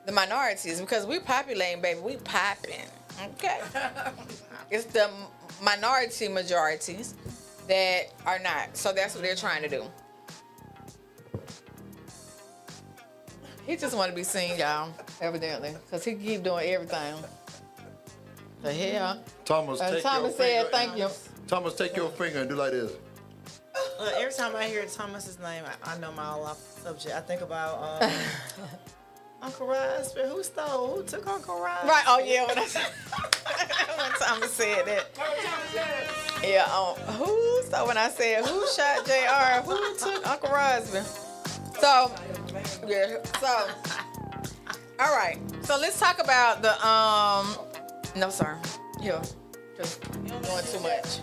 [SPEAKER 1] the minorities because we populating, baby. We popping. Okay. It's the minority majorities that are not. So that's what they're trying to do. He just want to be seen, y'all, evidently, because he keep doing everything. The hell?
[SPEAKER 3] Thomas, take
[SPEAKER 1] Thomas
[SPEAKER 3] your
[SPEAKER 1] said
[SPEAKER 3] finger.
[SPEAKER 1] thank you.
[SPEAKER 3] Thomas, take your finger and do like this.
[SPEAKER 4] Every time I hear Thomas's name, I know my off subject. I think about Uncle Rod. Who took Uncle Rod?
[SPEAKER 1] Right. Oh yeah. When Thomas said that. Yeah. When I said who shot Jr. Who took Uncle Rosby? So yeah. So all right. So let's talk about the No, sir. Yeah. Just doing too much.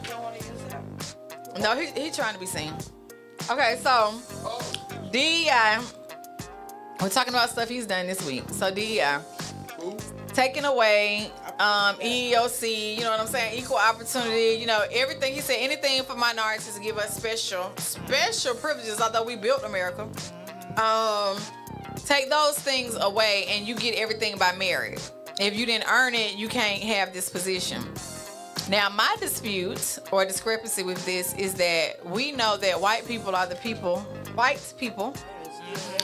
[SPEAKER 1] No, he trying to be seen. Okay. So DEI. We're talking about stuff he's done this week. So DEI, taking away EEOC, you know what I'm saying, equal opportunity, everything. He said anything for minorities to give us special privileges, although we built America. Take those things away and you get everything by merit. if you didn't earn it, you can't have this position. Now, my dispute or discrepancy with this is that we know that white people are the people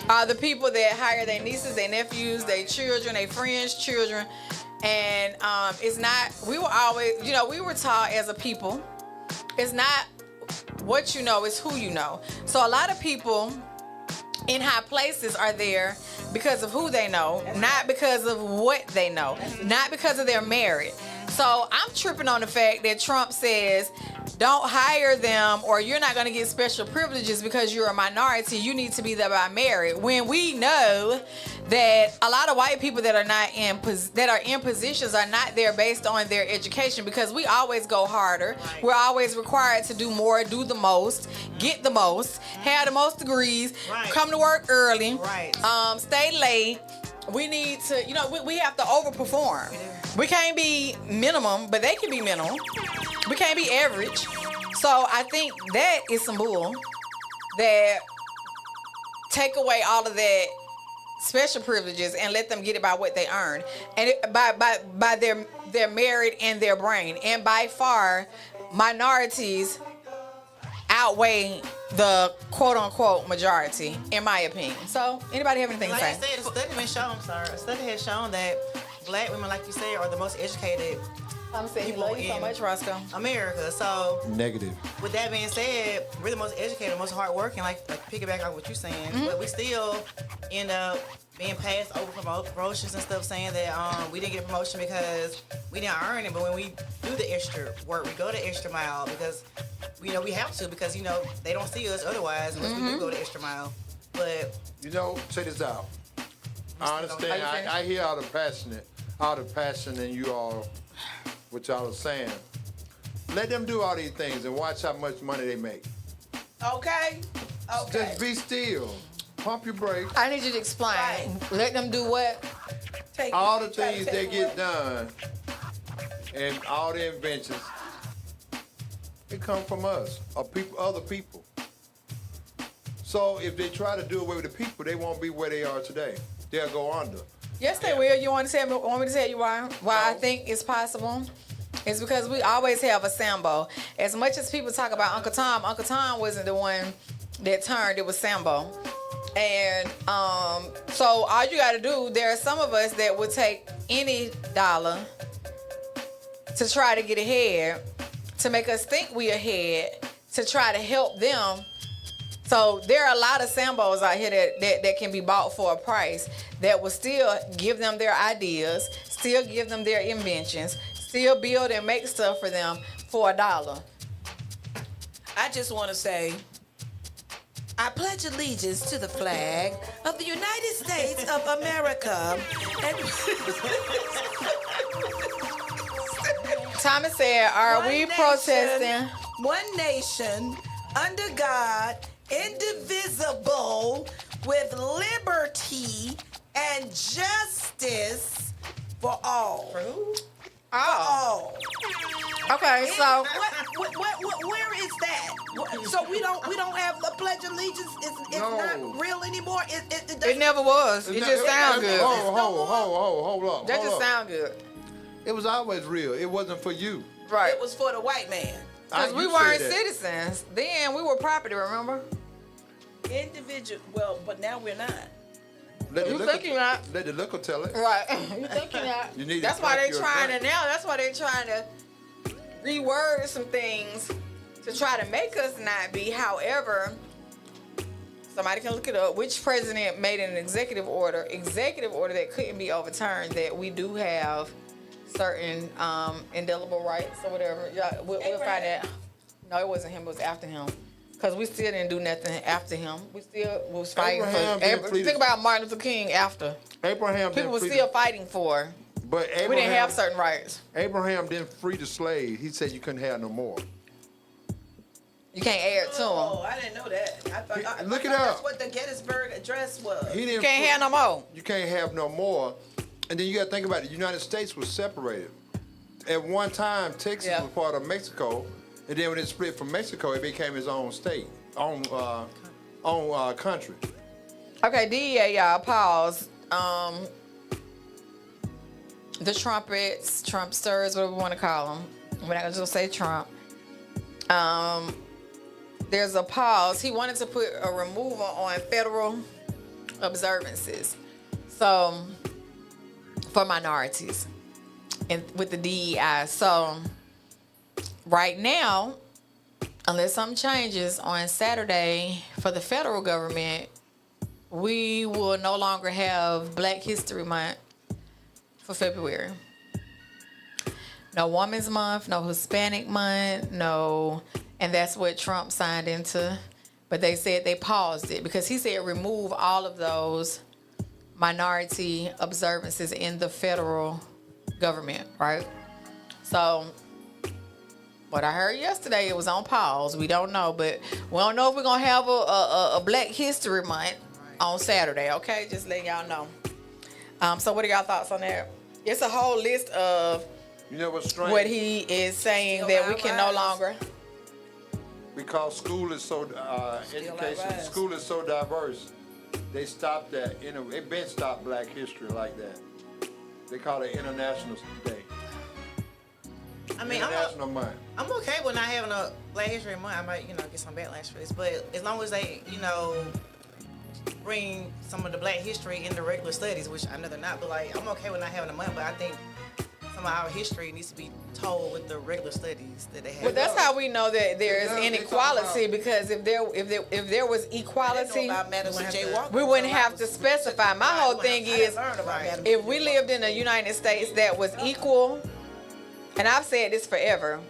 [SPEAKER 1] are the people that hire their nieces, their nephews, their children, their friends' children. And it's not, we were always, we were taught as a people, it's not what you know, it's who you know. So a lot of people in high places are there because of who they know, not because of what they know, not because of their merit. So I'm tripping on the fact that Trump says, don't hire them or you're not going to get special privileges because you're a minority. You need to be there by merit. When we know that a lot of white people that are not in positions are not there based on their education, because we always go harder. Right. We're always required to do more, do the most, get the most, have the most degrees, come to work early, stay late. We need to, we have to overperform. We can't be minimum, but they can be minimal. We can't be average. So I think that is some bull that take away all of that special privileges and let them get it by what they earn and by their merit and their brain. And by far, minorities outweigh the quote-unquote majority, in my opinion. So, anybody have anything to say?
[SPEAKER 4] Like I said, a study has shown that black women, like you said, are the most educated people
[SPEAKER 1] love you so much, Roscoe.
[SPEAKER 4] America. So,
[SPEAKER 3] Negative.
[SPEAKER 4] With that being said, we're the most educated, most hardworking, like piggyback on what you're saying. Mm-hmm. But we still end up being passed over from promotions and stuff, saying that we didn't get a promotion because we didn't earn it. But when we do the extra work, we go the extra mile because we have to, because they don't see us otherwise unless we do go the extra mile. But
[SPEAKER 3] check this out. I understand. I hear all the passion in you all, what y'all are saying. Let them do all these things and watch how much money they make.
[SPEAKER 5] Okay.
[SPEAKER 3] Just be still. Pump your brakes.
[SPEAKER 1] I need you to explain. Right. Let them do what?
[SPEAKER 3] All the things they get done and all the inventions, it come from us, or other people. So if they try to do away with the people, they won't be where they are today. They'll go under.
[SPEAKER 1] Yes, they will. You want me to tell you why? Why I think it's possible? It's because we always have a Sambo. As much as people talk about Uncle Tom wasn't the one that turned. It was Sambo. And so all you got to do, there are some of us that would take any dollar to try to get ahead, to make us think we ahead, to try to help them. So there are a lot of Sambos out here that can be bought for a price that will still give them their ideas, still give them their inventions, still build and make stuff for them for $1.
[SPEAKER 5] I just want to say, I pledge allegiance to the flag of the United States of America.
[SPEAKER 1] Thomas said, are we protesting?
[SPEAKER 5] One nation, under God, indivisible, with liberty and justice for all.
[SPEAKER 4] For who?
[SPEAKER 1] Oh. Okay, so
[SPEAKER 5] where is that? So we don't have the Pledge of Allegiance. It's not real anymore.
[SPEAKER 1] It never was. It just sounds good.
[SPEAKER 3] Hold up.
[SPEAKER 1] That just sound good.
[SPEAKER 3] It was always real. It wasn't for you.
[SPEAKER 1] Right.
[SPEAKER 5] It was for the white man.
[SPEAKER 1] Because we weren't citizens. Then we were property, remember?
[SPEAKER 5] Individual. Well, but now we're not.
[SPEAKER 3] Let
[SPEAKER 1] you think you're not?
[SPEAKER 3] Let the liquor tell it.
[SPEAKER 1] Right. You think you're not?
[SPEAKER 3] You need
[SPEAKER 1] that's why they're trying to now. That's why they're trying to reword some things to try to make us not be. However, somebody can look it up. Which president made an executive order that couldn't be overturned, that we do have certain indelible rights or whatever? Yeah, we'll find out. No, it wasn't him. It was after him. Because we still didn't do nothing after him. We still was fighting for. Think about Martin Luther King after. People were still fighting for.
[SPEAKER 3] But
[SPEAKER 1] we didn't have certain rights.
[SPEAKER 3] Abraham didn't free the slaves. He said you couldn't have no more.
[SPEAKER 1] You can't add to them.
[SPEAKER 5] Oh, I didn't know that. I
[SPEAKER 3] look it up.
[SPEAKER 5] That's what the Gettysburg Address was.
[SPEAKER 1] You can't have no more.
[SPEAKER 3] You can't have no more. And then you got to think about it. The United States was separated. At one time, Texas was part of Mexico. And then when it split from Mexico, it became its own state, own country.
[SPEAKER 1] Okay, DEA, y'all, pause. the trumpets, Trumpsters, whatever we want to call them. We're not gonna just say Trump. There's a pause. He wanted to put a removal on federal observances, so for minorities and with the DEI. So right now, unless something changes on Saturday for the federal government, we will no longer have Black History Month for February. No Women's Month, no Hispanic Month, no, and that's what Trump signed into. But they said they paused it because he said remove all of those minority observances in the federal government, right? So what I heard yesterday, it was on pause. We don't know, but we don't know if we're gonna have a Black History Month on Saturday. Okay, just letting y'all know. So what are y'all thoughts on that? It's a whole list of
[SPEAKER 3] You know what's strange?
[SPEAKER 1] what he is saying that we can no longer.
[SPEAKER 3] Because school is so education,
[SPEAKER 5] rise.
[SPEAKER 3] school is so diverse. They stopped that. They've been stopped Black History like that. They call it International Day.
[SPEAKER 4] I mean,
[SPEAKER 3] International Month.
[SPEAKER 4] I'm okay with not having a Black History Month. I might, get some backlash for this, but as long as they, bring some of the Black history into regular studies, which I know they're not, but like I'm okay with not having a month. But I think some of our history needs to be told with the regular studies that they have.
[SPEAKER 1] But that's how we know that there is
[SPEAKER 3] Yeah, they
[SPEAKER 1] inequality,
[SPEAKER 3] talk
[SPEAKER 1] because if there was equality,
[SPEAKER 5] Madison J. Walker.
[SPEAKER 1] we wouldn't have to specify. My whole thing is, if we lived in the United States that was equal, and I've said this forever,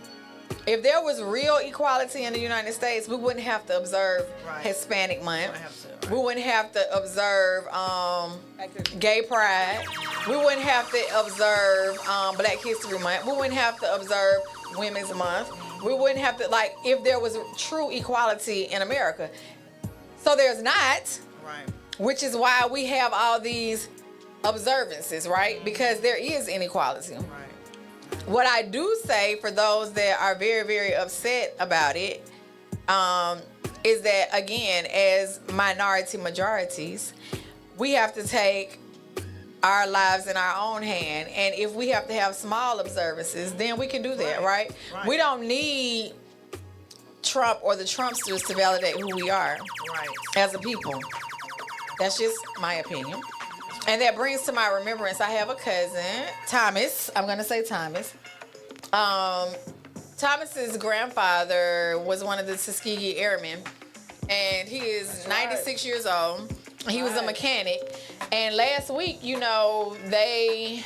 [SPEAKER 1] if there was real equality in the United States, we wouldn't have to observe Hispanic Month. We wouldn't have to observe Gay Pride. We wouldn't have to observe Black History Month. We wouldn't have to observe Women's Month. We wouldn't have to, like, if there was true equality in America. So there's not,
[SPEAKER 4] Right.
[SPEAKER 1] which is why we have all these observances, right? Because there is inequality.
[SPEAKER 4] Right.
[SPEAKER 1] What I do say for those that are very, very upset about it, is that, again, as minority majorities, we have to take our lives in our own hand. And if we have to have small observances, then we can do that, right? We don't need Trump or the Trumpsters to validate who we are as a people. That's just my opinion. And that brings to my remembrance, I have a cousin, Thomas. I'm going to say Thomas. Thomas's grandfather was one of the Tuskegee Airmen, and he is 96 years old. He was a mechanic. And last week, the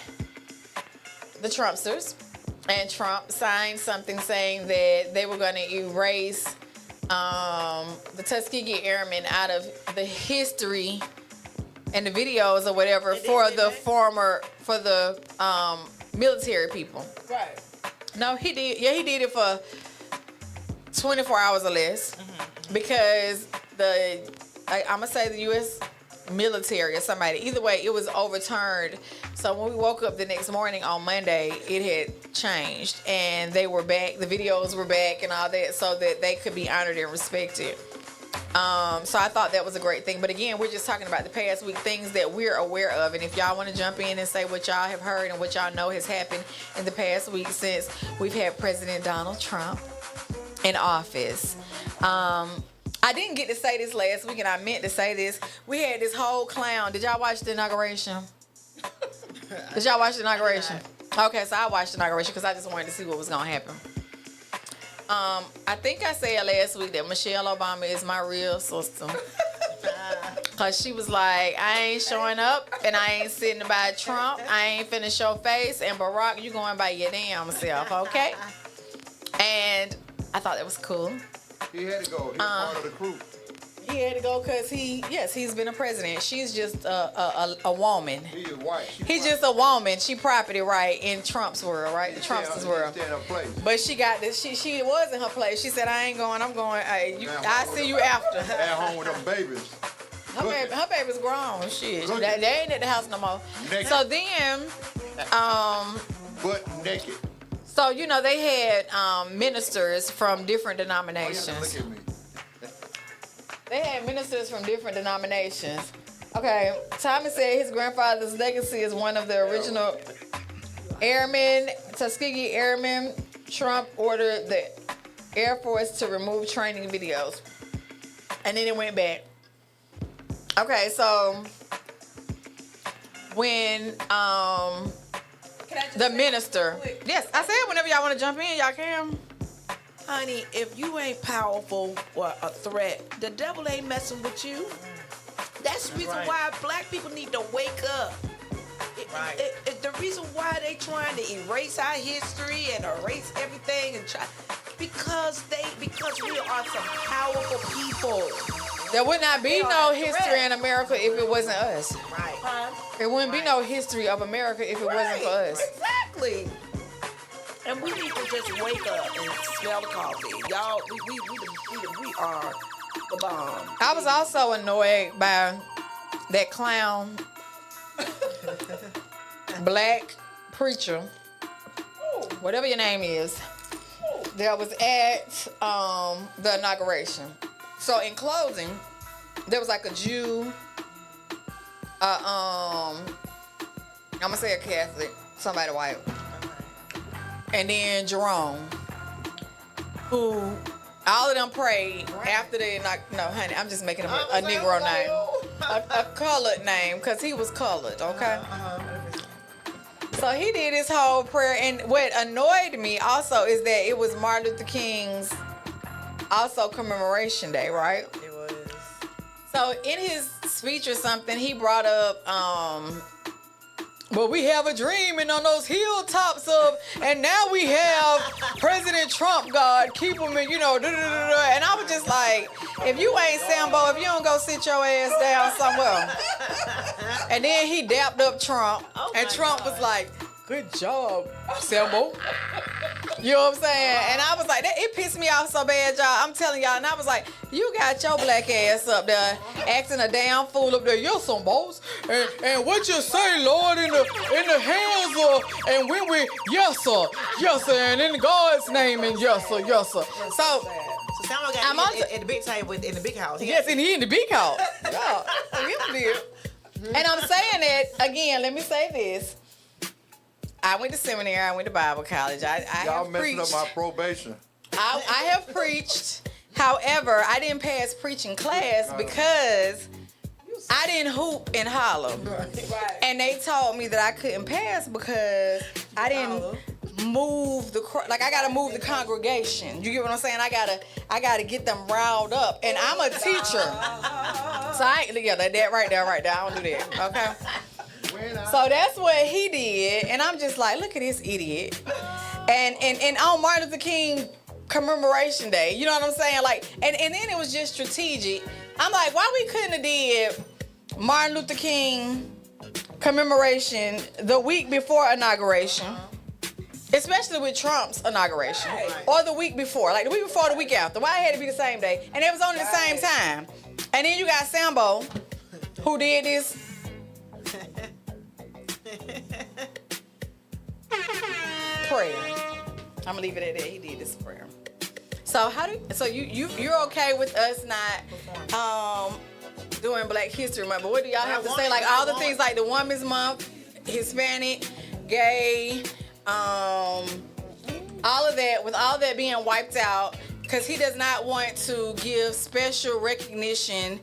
[SPEAKER 1] Trumpsters and Trump signed something saying that they were going to erase the Tuskegee Airmen out of the history and the videos or whatever for the military people.
[SPEAKER 5] Right.
[SPEAKER 1] No, he did. Yeah, he did it for 24 hours or less, because I'm gonna say the U.S. military or somebody. Either way, it was overturned. So when we woke up the next morning on Monday, it had changed, and they were back. The videos were back and all that, so that they could be honored and respected. So I thought that was a great thing. But again, we're just talking about the past week, things that we're aware of. And if y'all want to jump in and say what y'all have heard and what y'all know has happened in the past week since we've had President Donald Trump in office. I didn't get to say this last week, and I meant to say this. We had this whole clown. Did y'all watch the inauguration? Did y'all watch the inauguration? Okay, so I watched the inauguration because I just wanted to see what was going to happen. I think I said last week that Michelle Obama is my real sister. Because she was like, I ain't showing up, and I ain't sitting by Trump. I ain't finna show face, and Barack, you going by your damn self, okay? And I thought that was cool.
[SPEAKER 3] He had to go. He was part of the crew.
[SPEAKER 1] He had to go because he's been a president. She's just a woman.
[SPEAKER 3] He is white.
[SPEAKER 1] He's just a woman. She property right in Trump's world, right? The Trumpster's world.
[SPEAKER 3] Stay in her place.
[SPEAKER 1] But she got this. She was in her place. She said, "I ain't going. I'm going. I see you after."
[SPEAKER 3] At home with them babies.
[SPEAKER 1] Her baby's grown. Shit,
[SPEAKER 3] Cooking.
[SPEAKER 1] they ain't at the house no more.
[SPEAKER 3] Naked.
[SPEAKER 1] So then,
[SPEAKER 3] Butt naked.
[SPEAKER 1] so they had ministers from different
[SPEAKER 3] Oh, you have to
[SPEAKER 1] denominations.
[SPEAKER 3] look at me.
[SPEAKER 1] They had ministers from different denominations. Okay, Thomas said his grandfather's legacy is one of the original Airmen, Tuskegee Airmen, Trump ordered the Air Force to remove training videos. And then it went back. Okay, so when the minister, yes, I said whenever y'all want to jump in, y'all can.
[SPEAKER 5] Honey, if you ain't powerful or a threat, the devil ain't messing with you. That's the reason
[SPEAKER 4] Right.
[SPEAKER 5] why black people need to wake up.
[SPEAKER 4] Right.
[SPEAKER 5] The reason why they trying to erase our history and erase everything and try because we are some powerful people.
[SPEAKER 1] There would not be
[SPEAKER 5] They
[SPEAKER 1] no
[SPEAKER 5] are a
[SPEAKER 1] history
[SPEAKER 5] threat.
[SPEAKER 1] in America if it wasn't us.
[SPEAKER 4] Right.
[SPEAKER 1] There wouldn't be no history of America if it wasn't for us.
[SPEAKER 5] Exactly. And we need to just wake up and smell the coffee. Y'all, we are the bomb.
[SPEAKER 1] I was also annoyed by that clown black preacher, whatever your name is, that was at the inauguration. So in closing, there was like a Jew, I'm gonna say a Catholic, somebody white, and then Jerome, who all of them prayed after they no, honey, I'm just making a Negro name, a colored name, because he was colored, okay? So he did his whole prayer, and what annoyed me also is that it was Martin Luther King's also commemoration day, right?
[SPEAKER 4] It was.
[SPEAKER 1] So in his speech or something, he brought up, well, we have a dream and on those hilltops of, and now we have President Trump, God, keep him in, and I was just like, if you ain't Sambo, if you don't go sit your ass down somewhere. And then he dapped up Trump, and Trump was like, good job, Sambo. You know what I'm saying? And I was like, it pissed me off so bad, y'all. I'm telling y'all. And I was like, you got your black ass up there acting a damn fool up there. You're some boss. And what you say, Lord, in the hands of, and when we, yes, sir, and in God's name, and yes, sir. So
[SPEAKER 4] So Samuel
[SPEAKER 1] I'm
[SPEAKER 4] got
[SPEAKER 1] also-
[SPEAKER 4] at the big table in the big house.
[SPEAKER 1] yes, and he in the big house. Yeah, he did. And I'm saying that again. Let me say this. I went to seminary. I went to Bible college. I
[SPEAKER 3] Y'all
[SPEAKER 1] have
[SPEAKER 3] messing
[SPEAKER 1] preached.
[SPEAKER 3] up my probation.
[SPEAKER 1] I have preached. However, I didn't pass preaching class because I didn't hoop and holler. And they told me that I couldn't pass because I didn't move I gotta move the congregation. You get what I'm saying? I gotta get them riled up. And I'm a teacher. So that right there. I don't do that. Okay. So that's what he did, and I'm just like, look at this idiot. And on Martin Luther King commemoration day, you know what I'm saying? Like, and then it was just strategic. I'm like, why we couldn't have did Martin Luther King commemoration the week before inauguration, especially with Trump's inauguration, or the week before, like the week before, the week after. Why it had to be the same day? And it was on the same time. And then you got Sambo, who did this prayer. I'm gonna leave it at that. He did this prayer. So you're okay with us not doing Black History Month? But what do y'all have to say? Like all the things like the Women's Month, Hispanic, gay, all of that. With all that being wiped out, because he does not want to give special recognition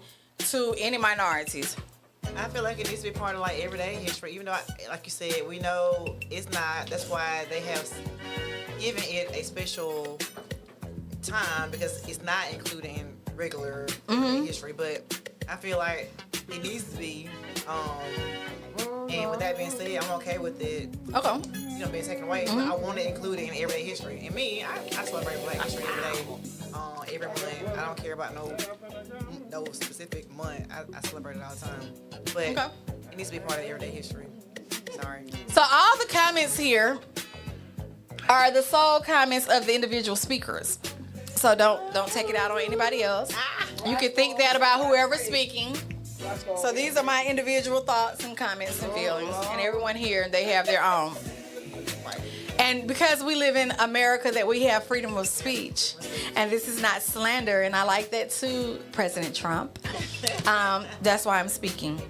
[SPEAKER 1] to any minorities.
[SPEAKER 4] I feel like it needs to be part of like everyday history, even though, like you said, we know it's not. That's why they have given it a special time because it's not included in regular everyday history. But I feel like it needs to be. And with that being said, I'm okay with it.
[SPEAKER 1] Okay.
[SPEAKER 4] Being taken away. I want to include it in everyday history. And me, I celebrate Black History every day, every month. I don't care about no specific month. I celebrate it all the time. But it needs to be part of everyday history. Sorry.
[SPEAKER 1] So all the comments here are the sole comments of the individual speakers. So don't take it out on anybody else. You can think that about whoever's speaking. So these are my individual thoughts and comments and feelings, and everyone here, they have their own. And because we live in America, that we have freedom of speech, and this is not slander, and I like that too, President Trump. That's why I'm speaking.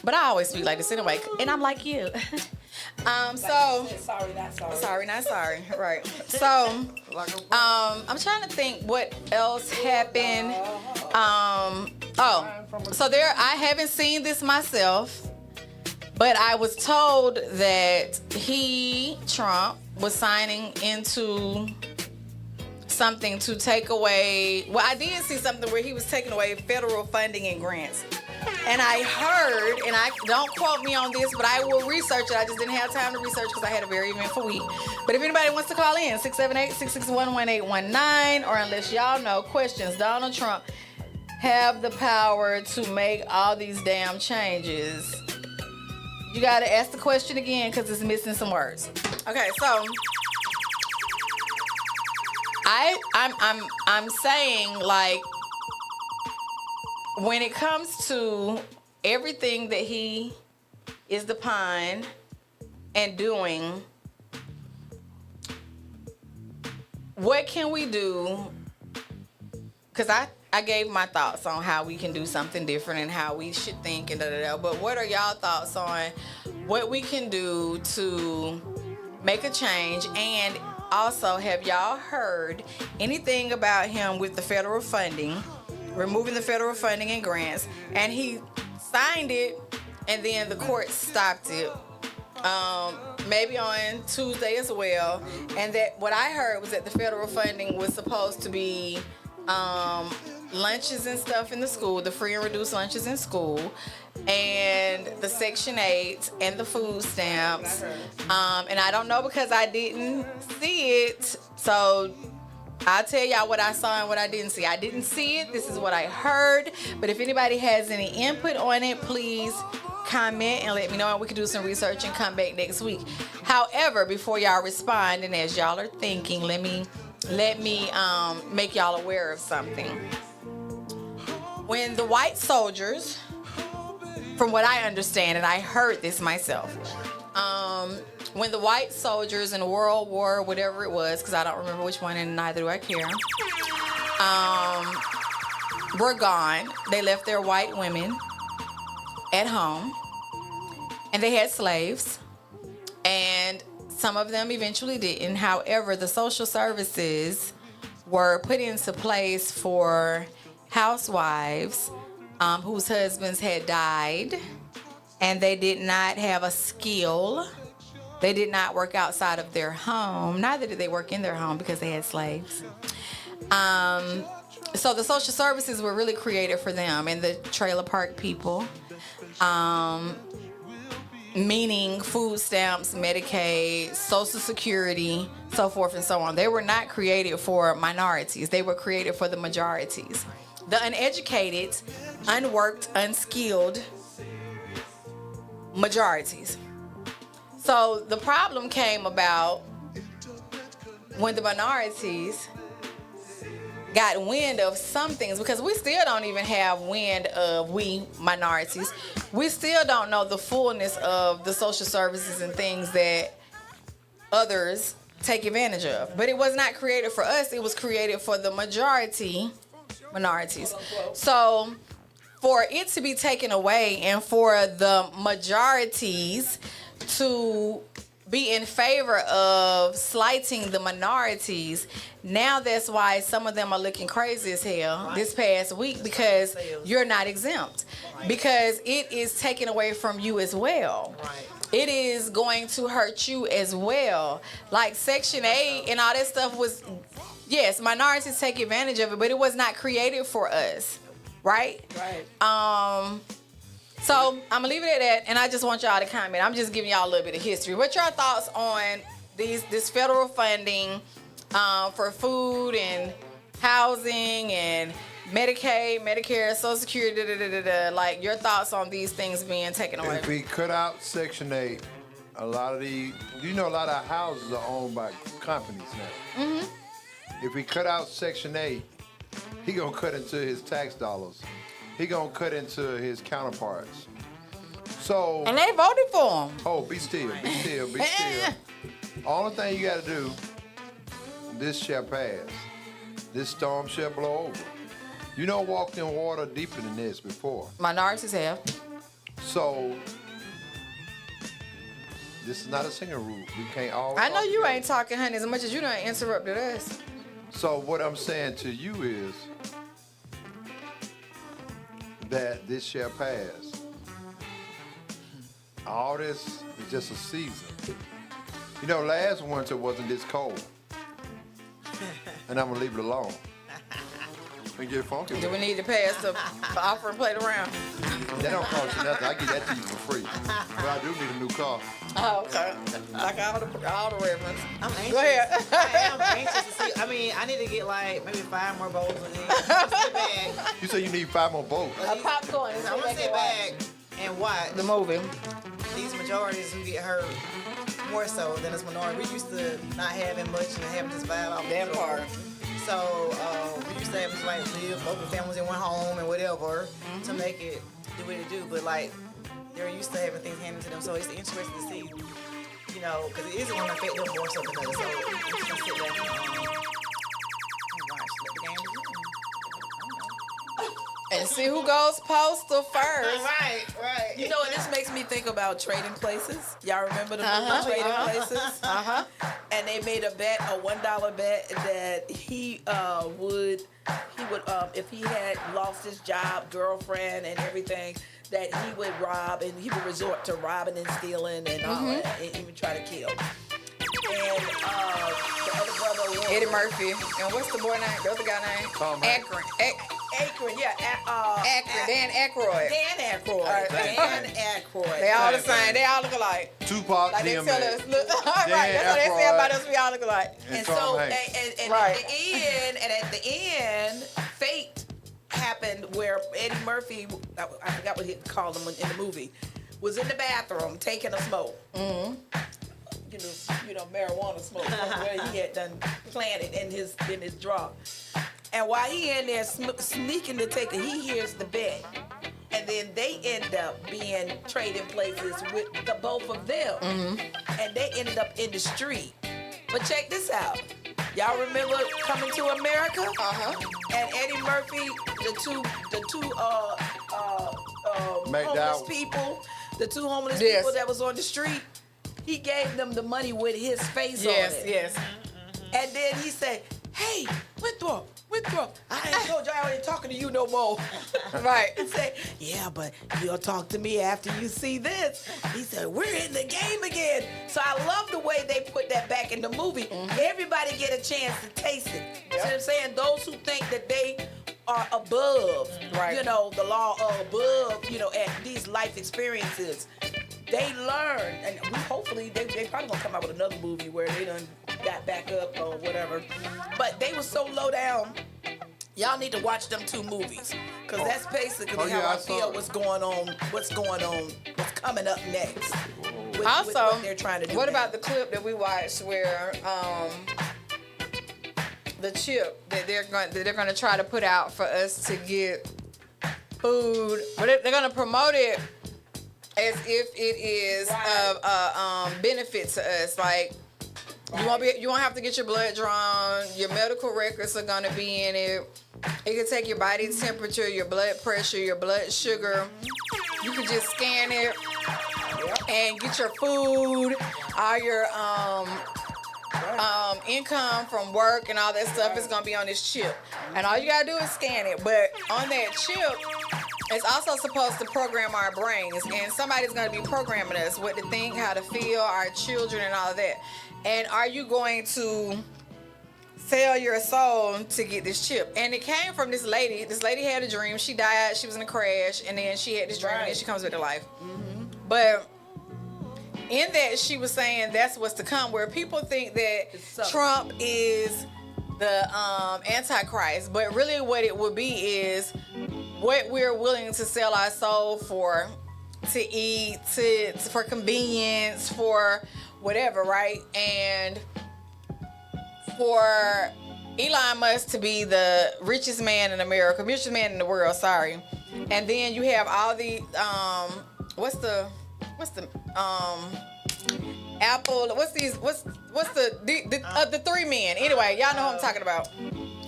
[SPEAKER 1] But I always speak like this anyway, and I'm like you. So
[SPEAKER 5] Sorry, not sorry.
[SPEAKER 1] sorry, not sorry. Right. So I'm trying to think what else happened. So I haven't seen this myself, but I was told that Trump, was signing into something to take away. Well, I did see something where he was taking away federal funding and grants. And I heard, and I don't quote me on this, but I will research it. I just didn't have time to research because I had a very eventful week. But if anybody wants to call in, 678-661-1819, or unless y'all know questions, Donald Trump have the power to make all these damn changes? You got to ask the question again because it's missing some words. Okay, so I'm saying, like, when it comes to everything that he is upon and doing, what can we do? Because I gave my thoughts on how we can do something different and how we should think and da-da-da. But what are y'all thoughts on what we can do to make a change? And also, have y'all heard anything about him with the federal funding, removing the federal funding and grants? And he signed it, and then the court stopped it. Maybe on Tuesday as well. And that what I heard was that the federal funding was supposed to be lunches and stuff in the school, the free and reduced lunches in school, and the Section 8 and the food stamps. And I don't know because I didn't see it. So I'll tell y'all what I saw and what I didn't see. I didn't see it. This is what I heard. But if anybody has any input on it, please comment and let me know, and we can do some research and come back next week. However, before y'all respond, and as y'all are thinking, let me make y'all aware of something. When the white soldiers, from what I understand, and I heard this myself, when the white soldiers in World War, whatever it was, because I don't remember which one and neither do I care, were gone, they left their white women at home, and they had slaves, and some of them eventually didn't. However, the social services were put into place for housewives whose husbands had died, and they did not have a skill. They did not work outside of their home. Neither did they work in their home because they had slaves. So the social services were really created for them and the trailer park people, meaning food stamps, Medicaid, Social Security, so forth and so on. They were not created for minorities. They were created for the majorities. The uneducated, unworked, unskilled majorities. So the problem came about when the minorities got wind of some things, because we still don't even have wind of, we minorities, we still don't know the fullness of the social services and things that others take advantage of. But it was not created for us, it was created for the minorities. So for it to be taken away and for the majorities to be in favor of slighting the minorities, now that's why some of them are looking crazy as hell this past week, because you're not exempt, because it is taken away from you as well. It is going to hurt you as well. Like Section 8 and all that stuff was, yes, minorities take advantage of it, but it was not created for us, right? So I'm gonna leave it at that, and I just want y'all to comment. I'm just giving y'all a little bit of history. What's your thoughts on this federal funding for food and housing and Medicaid, Medicare, Social Security, like your thoughts on these things being taken away?
[SPEAKER 3] If we cut out Section 8, a lot of our houses are owned by companies now. Mm-hmm. If we cut out Section 8, he gonna cut into his tax dollars. He gonna cut into his counterparts. So.
[SPEAKER 1] And they voted for him.
[SPEAKER 3] Oh, be still. Only thing you gotta do, this shall pass. This storm shall blow over. You know, walked in water deeper than this before.
[SPEAKER 1] Minorities have.
[SPEAKER 3] So this is not a singing room. We can't all.
[SPEAKER 1] I know
[SPEAKER 3] talk
[SPEAKER 1] you
[SPEAKER 3] together.
[SPEAKER 1] ain't talking, honey, as much as you done interrupted us.
[SPEAKER 3] So what I'm saying to you is that this shall pass. All this is just a season. You know, last winter wasn't this cold. And I'm gonna leave it alone. And get funky.
[SPEAKER 1] Do we need to pass the offering plate around?
[SPEAKER 3] That don't cost you nothing. I give that to you for free. But I do need a new car.
[SPEAKER 1] Oh, okay. Like all the reverends.
[SPEAKER 4] I'm anxious.
[SPEAKER 1] Go ahead.
[SPEAKER 4] I am anxious to see. I mean, I need to get like maybe 5 more bowls of these. Sit back.
[SPEAKER 3] You say you need 5 more boats.
[SPEAKER 1] A popcorn.
[SPEAKER 4] I'm gonna sit back and watch
[SPEAKER 1] The movie.
[SPEAKER 4] these majorities who get hurt more so than this minority. We used to not having much and having this vibe off
[SPEAKER 1] That
[SPEAKER 4] the
[SPEAKER 1] part.
[SPEAKER 4] So we used to have to like live local families in one home and whatever to make it do what it do. But like they're used to having things handed to them, so it's interesting to see, you know, because it is going to affect them more so than others. So I'm just gonna sit back and watch, let the game begin.
[SPEAKER 1] And see who goes postal first.
[SPEAKER 4] Right.
[SPEAKER 5] You know, and this makes me think about Trading Places. Y'all remember the movie
[SPEAKER 1] Uh-huh.
[SPEAKER 5] Trading Places?
[SPEAKER 1] Uh-huh.
[SPEAKER 5] And they made a bet, a $1 bet, that he would if he had lost his job, girlfriend, and everything, that he would rob, and he would resort to robbing and stealing and all that, and even try to kill. And the other brother was
[SPEAKER 1] Eddie Murphy. And what's the boy name? The other guy name?
[SPEAKER 3] Tom Hanks.
[SPEAKER 1] Akron.
[SPEAKER 5] Akron, yeah.
[SPEAKER 1] Akron. Dan Aykroyd.
[SPEAKER 5] Dan Aykroyd.
[SPEAKER 1] Right.
[SPEAKER 5] Dan Aykroyd.
[SPEAKER 1] They all the same. They all look alike.
[SPEAKER 3] Tupac,
[SPEAKER 1] Like they tell
[SPEAKER 3] DMX.
[SPEAKER 1] us, look, right, that's what they say about us. We all look alike.
[SPEAKER 5] And
[SPEAKER 3] Tom
[SPEAKER 5] so,
[SPEAKER 3] Hanks.
[SPEAKER 5] and
[SPEAKER 1] Right.
[SPEAKER 5] at the end, fate happened where Eddie Murphy, I forgot what he called him in the movie, was in the bathroom taking a smoke. Mm-hmm. You know, marijuana smoke from where he had done planted in his drawer. And while he in there sneaking to take it, he hears the bet. And then they end up being trading places with the both of them. And they ended up in the street. But check this out. Y'all remember Coming to America? And Eddie Murphy, the two homeless
[SPEAKER 3] McDowell.
[SPEAKER 5] people, the two homeless
[SPEAKER 1] Yes.
[SPEAKER 5] people that was on the street, he gave them the money with his face on it.
[SPEAKER 1] Yes.
[SPEAKER 5] And then he said, "Hey, Winthrop, I ain't told you I ain't talking to you no more."
[SPEAKER 1] Right.
[SPEAKER 5] And say, "Yeah, but you'll talk to me after you see this." He said, "We're in the game again." So I love the way they put that back in the movie. Everybody get a chance to taste it. You know what I'm saying? Those who think that they are above,
[SPEAKER 1] Right.
[SPEAKER 5] you know, the law or above, you know, at these life experiences, they learn, and hopefully they probably gonna come out with another movie where they done got back up or whatever. But they were so low down. Y'all need to watch them 2 movies, cause that's basically
[SPEAKER 3] Oh, yeah,
[SPEAKER 5] how I
[SPEAKER 3] I saw
[SPEAKER 5] feel.
[SPEAKER 3] it.
[SPEAKER 5] What's coming up next. With
[SPEAKER 1] Also,
[SPEAKER 5] what they're trying to do.
[SPEAKER 1] what
[SPEAKER 5] now.
[SPEAKER 1] about the clip that we watched where the chip that they're going to try to put out for us to get food, but they're going to promote it as if it is of benefit to us, like. You won't have to get your blood drawn. Your medical records are gonna be in it. It can take your body temperature, your blood pressure, your blood sugar. You can just scan it and get your food, all your income from work and all that stuff is gonna be on this chip. And all you gotta do is scan it. But on that chip, it's also supposed to program our brains, and somebody's gonna be programming us what to think, how to feel, our children, and all of that. And are you going to sell your soul to get this chip? And it came from this lady. This lady had a dream. She died. She was in a crash, and then she had this dream, and then she comes back to life. But in that, she was saying that's what's to come. Where people think that Trump is the Antichrist, but really, what it would be is what we're willing to sell our soul for, to eat, for convenience, for whatever, right? And for Elon Musk to be the richest man in America, richest man in the world, sorry. And then you have all the what's the Apple, what's the 3 men? Anyway, y'all know who I'm talking about.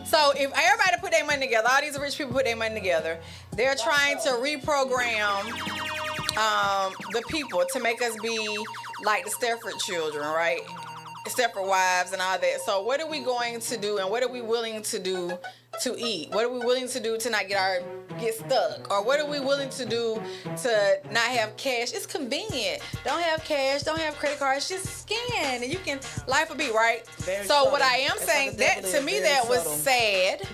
[SPEAKER 1] So if everybody put their money together, all these rich people put their money together, they're trying to reprogram the people to make us be like the Stepford children, right? Stepford wives and all that. So what are we going to do, and what are we willing to do to eat? What are we willing to do to not get stuck? Or what are we willing to do to not have cash? It's convenient. Don't have cash, don't have credit cards, just scan and you can, life will be right.
[SPEAKER 4] Very
[SPEAKER 1] So what
[SPEAKER 4] subtle.
[SPEAKER 1] I am
[SPEAKER 4] That's how
[SPEAKER 1] saying,
[SPEAKER 4] the
[SPEAKER 1] that
[SPEAKER 4] devil
[SPEAKER 1] to
[SPEAKER 4] is,
[SPEAKER 1] me
[SPEAKER 4] very
[SPEAKER 1] that was
[SPEAKER 4] subtle.
[SPEAKER 1] sad.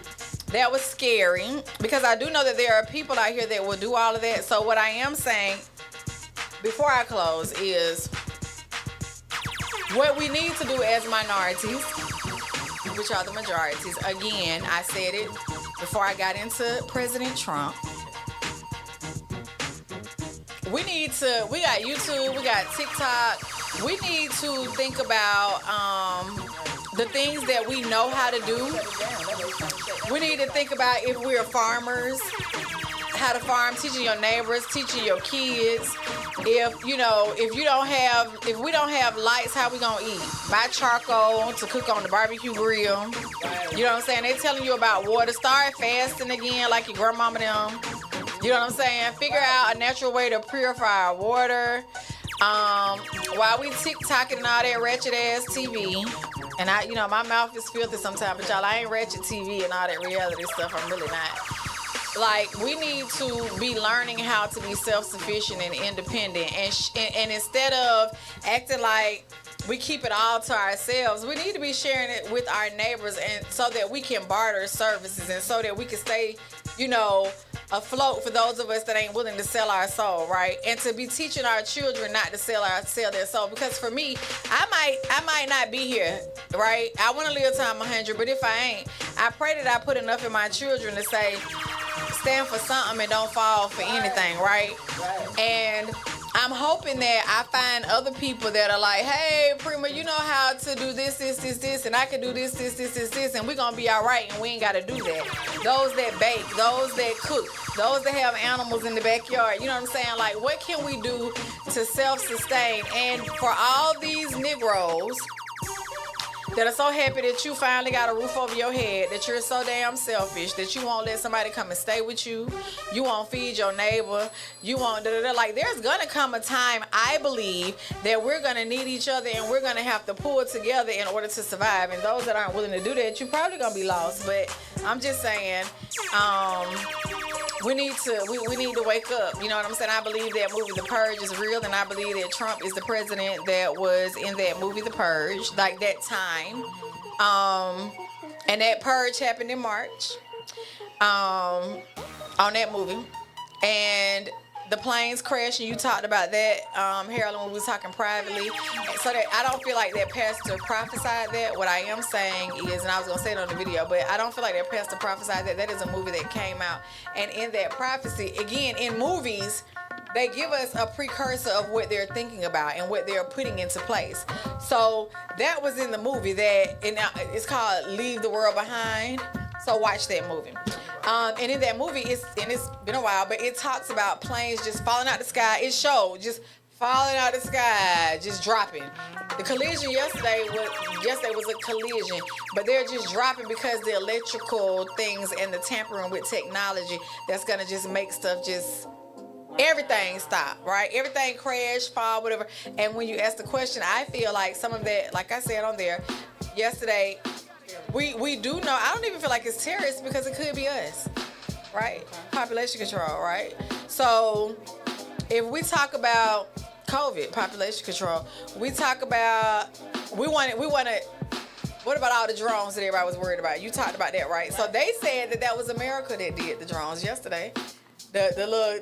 [SPEAKER 1] That was scary, because I do know that there are people out here that will do all of that. So what I am saying before I close is what we need to do as minorities, which are the majorities. Again, I said it before I got into President Trump. We got YouTube, we got TikTok. We need to think about the things that we know how to do. We need to think about, if we're farmers, how to farm, teaching your neighbors, teaching your kids. If we don't have lights, how we gonna eat? Buy charcoal to cook on the barbecue grill. You know what I'm saying? They telling you about water. Start fasting again, like your grandmama them. You know what I'm saying? Figure out a natural way to purify our water. While we TikToking and all that ratchet ass TV, and my mouth is filthy sometimes, but y'all, I ain't ratchet TV and all that reality stuff. I'm really not. Like, we need to be learning how to be self-sufficient and independent, and instead of acting like we keep it all to ourselves, we need to be sharing it with our neighbors, and so that we can barter services, and so that we can stay, afloat for those of us that ain't willing to sell our soul, right? And to be teaching our children not to sell their soul. Because for me, I might not be here, right? I want to live till I'm 100, but if I ain't, I pray that I put enough in my children to say, stand for something and don't fall for anything, right? And I'm hoping that I find other people that are like, hey, Pr1ma, you know how to do this, and I can do this, and we're going to be all right, and we ain't got to do that. Those that bake, those that cook, those that have animals in the backyard, you know what I'm saying? Like, what can we do to self-sustain? And for all these Negroes that are so happy that you finally got a roof over your head, that you're so damn selfish, that you won't let somebody come and stay with you, you won't feed your neighbor, you won't like, there's gonna come a time, I believe, that we're gonna need each other, and we're gonna have to pull together in order to survive. And those that aren't willing to do that, you're probably gonna be lost. But I'm just saying, we need to wake up. You know what I'm saying? I believe that movie The Purge is real, and I believe that Trump is the president that was in that movie The Purge, like that time. And that purge happened in March on that movie. And the planes crashed, and you talked about that, Harold, when we was talking privately. So that I don't feel like that pastor prophesied that. What I am saying is, and I was going to say it on the video, but I don't feel like that pastor prophesied that. That is a movie that came out. And in that prophecy, again, in movies, they give us a precursor of what they're thinking about and what they're putting into place. So that was in the movie it's called Leave the World Behind. So watch that movie. And in that movie, it's been a while, but it talks about planes just falling out the sky. It showed just falling out the sky, just dropping. The collision yesterday was a collision, but they're just dropping because the electrical things and the tampering with technology that's gonna just make stuff everything stop, right? Everything crash, fall, whatever. And when you ask the question, I feel like some of that, like I said on there yesterday, we do know. I don't even feel like it's terrorists, because it could be us, right? Population control, right? So if we talk about COVID, population control, we talk about we want to. What about all the drones that everybody was worried about? You talked about that, right? So they said that was America that did the drones yesterday. The little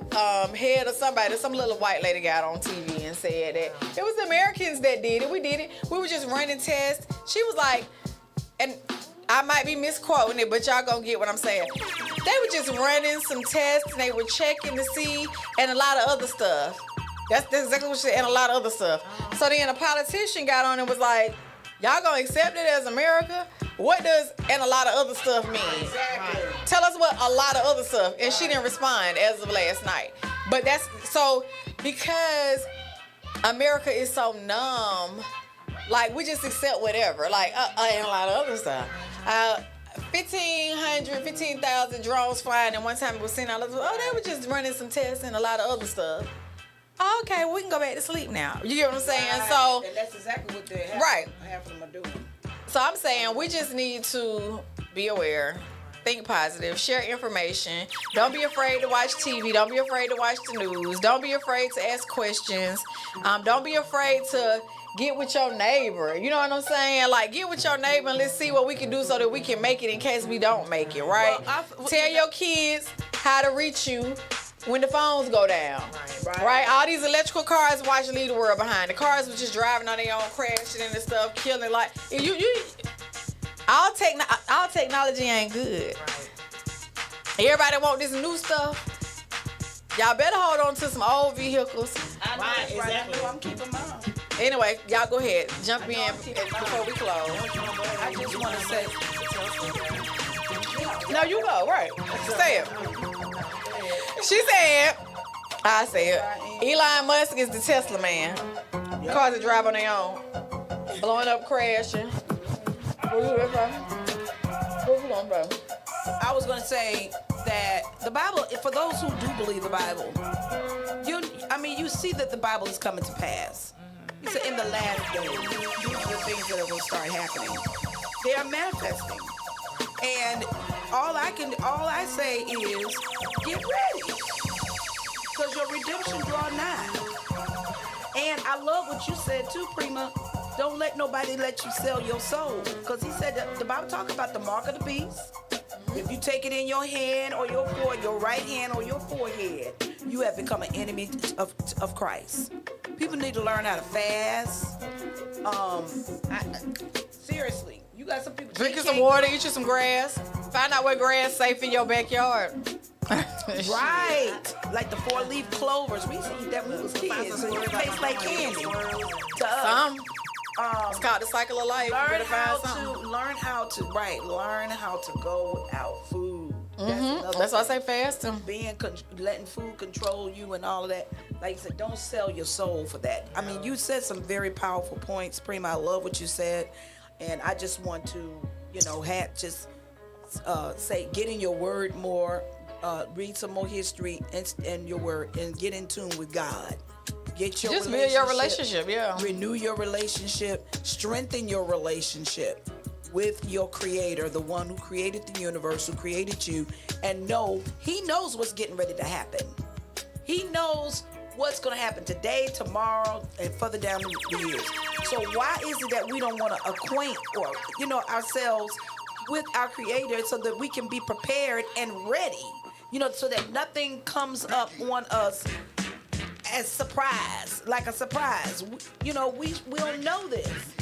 [SPEAKER 1] head of some little white lady got on TV and said that it was the Americans that did it. We did it. We were just running tests. She was like, and I might be misquoting it, but y'all gonna get what I'm saying. They were just running some tests, and they were checking to see, and a lot of other stuff. That's exactly what she said, and a lot of other stuff. So then a politician got on and was like, y'all gonna accept it as America? What does and a lot of other stuff mean? Exactly. Tell us what a lot of other stuff. And she didn't respond as of last night. But that's so, because America is so numb, like, we just accept whatever. Like, and a lot of other stuff. 15,000 drones flying, and one time it was seen, they were just running some tests and a lot of other stuff. Oh, okay, we can go back to sleep now. You get what I'm saying? So,
[SPEAKER 5] and that's exactly what they're half of them are doing.
[SPEAKER 1] so I'm saying we just need to be aware, think positive, share information. Don't be afraid to watch TV. Don't be afraid to watch the news. Don't be afraid to ask questions. Don't be afraid to get with your neighbor. You know what I'm saying? Like, get with your neighbor and let's see what we can do so that we can make it in case we don't make it, right? Tell your kids how to reach you when the phones go down. Right? All these electrical cars, watch leave the world behind. The cars was just driving on their own, crashing and stuff, killing. Like, all technology ain't good. Everybody want this new stuff. Y'all better hold on to some old vehicles.
[SPEAKER 5] I know, exactly. I'm keeping mine.
[SPEAKER 1] Anyway, y'all go ahead. Jump in before we close.
[SPEAKER 5] I just want to say,
[SPEAKER 1] No, you go. Right. Say it. She said, I said, Elon Musk is the Tesla man. Cars that drive on their own. Blowing up, crashing. Where we going, bro?
[SPEAKER 5] I was going to say that the Bible, for those who do believe the Bible, you see that the Bible is coming to pass. He said in the last days, these are the things that are going to start happening. They are manifesting. And all I say is, get ready. Because your redemption draw nigh. And I love what you said too, Pr1ma. Don't let nobody let you sell your soul. Because he said that the Bible talk about the mark of the beast. If you take it in your hand or your right hand or your forehead, you have become an enemy of Christ. People need to learn how to fast. Seriously, you got some people
[SPEAKER 1] Drink you some water, eat you some grass. Find out what grass safe in your backyard.
[SPEAKER 5] Right, like the 4-leaf clovers. We used to eat that when we was kids. It tastes like candy to us.
[SPEAKER 1] Some. It's called the cycle of life.
[SPEAKER 5] Learn how to go without food.
[SPEAKER 1] That's why I say fasting.
[SPEAKER 5] Letting food control you and all of that. Like you said, don't sell your soul for that. I mean, you said some very powerful points, Pr1ma. I love what you said, and I just want to, say, get in your word more, read some more history and your word, and get in tune with God. Get your
[SPEAKER 1] Just build your relationship, yeah.
[SPEAKER 5] Renew your relationship. Strengthen your relationship with your creator, the one who created the universe, who created you, and he knows what's getting ready to happen. He knows what's going to happen today, tomorrow, and further down the years. So why is it that we don't want to acquaint ourselves with our creator so that we can be prepared and ready, so that nothing comes up on us as like a surprise. We'll know this.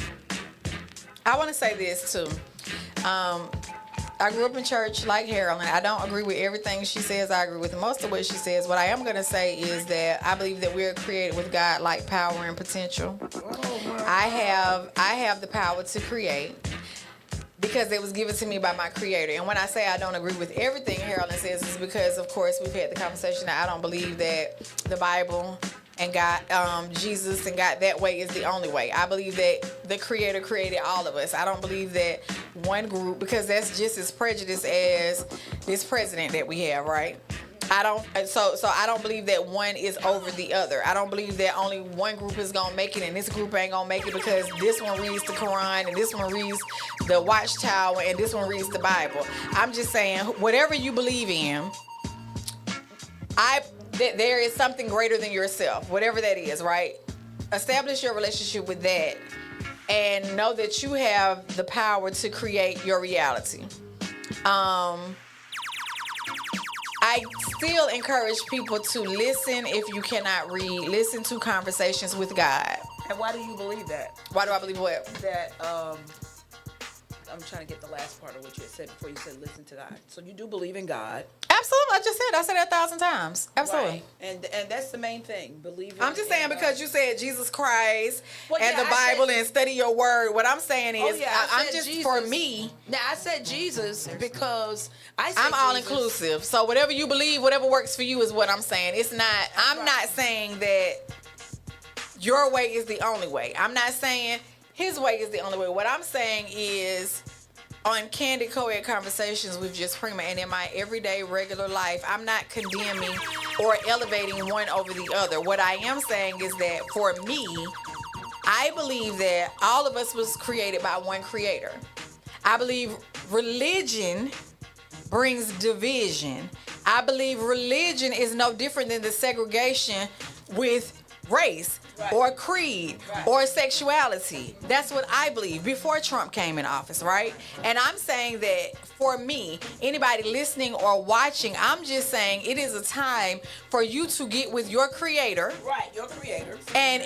[SPEAKER 1] I want to say this too. I grew up in church like Harold, and I don't agree with everything she says. I agree with most of what she says. What I am going to say is that I believe that we're created with God-like power and potential. I have the power to create because it was given to me by my creator. And when I say I don't agree with everything Harold says, is because, of course, we've had the conversation that I don't believe that the Bible and God, Jesus and God, that way is the only way. I believe that the creator created all of us. I don't believe that one group, because that's just as prejudiced as this president that we have, right? I don't believe that one is over the other. I don't believe that only one group is gonna make it and this group ain't gonna make it because this one reads the Quran and this one reads the Watchtower and this one reads the Bible. I'm just saying, whatever you believe in, there is something greater than yourself, whatever that is, right? Establish your relationship with that and know that you have the power to create your reality. I still encourage people to listen if you cannot read. Listen to conversations with God.
[SPEAKER 5] And why do you believe that?
[SPEAKER 1] Why do I believe what?
[SPEAKER 5] That, I'm trying to get the last part of what you had said before you said listen to God. So you do believe in God.
[SPEAKER 1] Absolutely. I said that 1,000 times. Absolutely.
[SPEAKER 5] Right. And that's the main thing. Believe in
[SPEAKER 1] I'm just saying
[SPEAKER 5] God.
[SPEAKER 1] Because you said Jesus Christ and
[SPEAKER 5] the
[SPEAKER 1] Bible and study your word. What I'm saying is, I'm just
[SPEAKER 5] Jesus.
[SPEAKER 1] for me.
[SPEAKER 5] Now, I said Jesus because I'm
[SPEAKER 1] all inclusive. So whatever you believe, whatever works for you is what I'm saying. It's not, I'm not saying that your way is the only way. I'm not saying his way is the only way. What I'm saying is, on Candid Co-ed Conversations with just Pr1ma and in my everyday regular life, I'm not condemning or elevating one over the other. What I am saying is that for me, I believe that all of us was created by one creator. I believe religion brings division. I believe religion is no different than the segregation with race or creed or sexuality. That's what I believe before Trump came in office, right? And I'm saying that for me, anybody listening or watching, I'm just saying it is a time for you to get with your creator.
[SPEAKER 5] Right, your creator.
[SPEAKER 1] And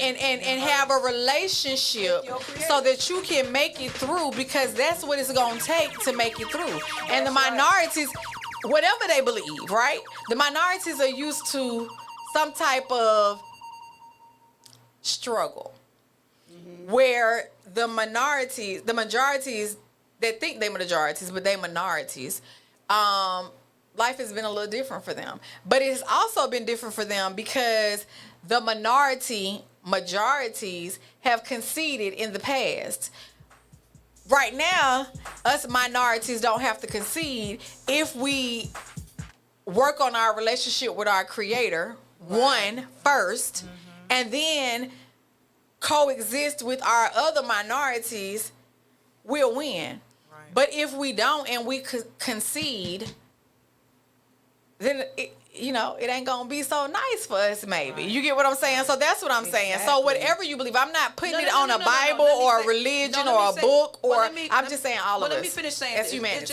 [SPEAKER 1] have a relationship so that you can make it through, because that's what it's going to take to make it through. And the minorities, whatever they believe, right? The minorities are used to some type of struggle where the majorities that think they majorities, but they minorities, life has been a little different for them. But it's also been different for them because the majorities have conceded in the past. Right now, us minorities don't have to concede if we work on our relationship with our creator, first, and then coexist with our other minorities, we'll win. Right. But if we don't and we concede, then it ain't gonna be so nice for us. Maybe you get what I'm saying. So that's what I'm saying. So whatever you believe, I'm not putting it on a Bible or a religion or a book or. I'm just saying all of us.
[SPEAKER 5] Let me finish saying
[SPEAKER 1] that's
[SPEAKER 5] this.
[SPEAKER 1] Humanity.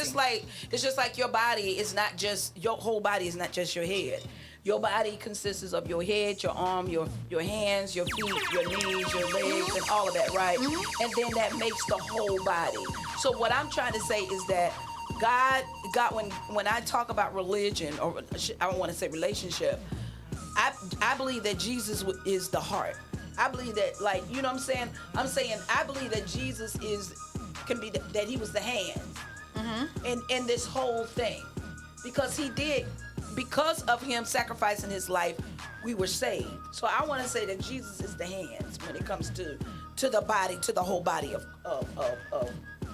[SPEAKER 5] It's just like your body is not just your whole body is not just your head. Your body consists of your head, your arm, your hands, your feet, your knees, your legs, and all of that, right? And then that makes the whole body. So what I'm trying to say is that God, when I talk about religion, or I don't want to say relationship, I believe that Jesus is the heart. I believe that, like, you know what I'm saying? I believe that Jesus that he was the hands in this whole thing. Because of him sacrificing his life, we were saved. So I want to say that Jesus is the hands when it comes to the body, to the whole body of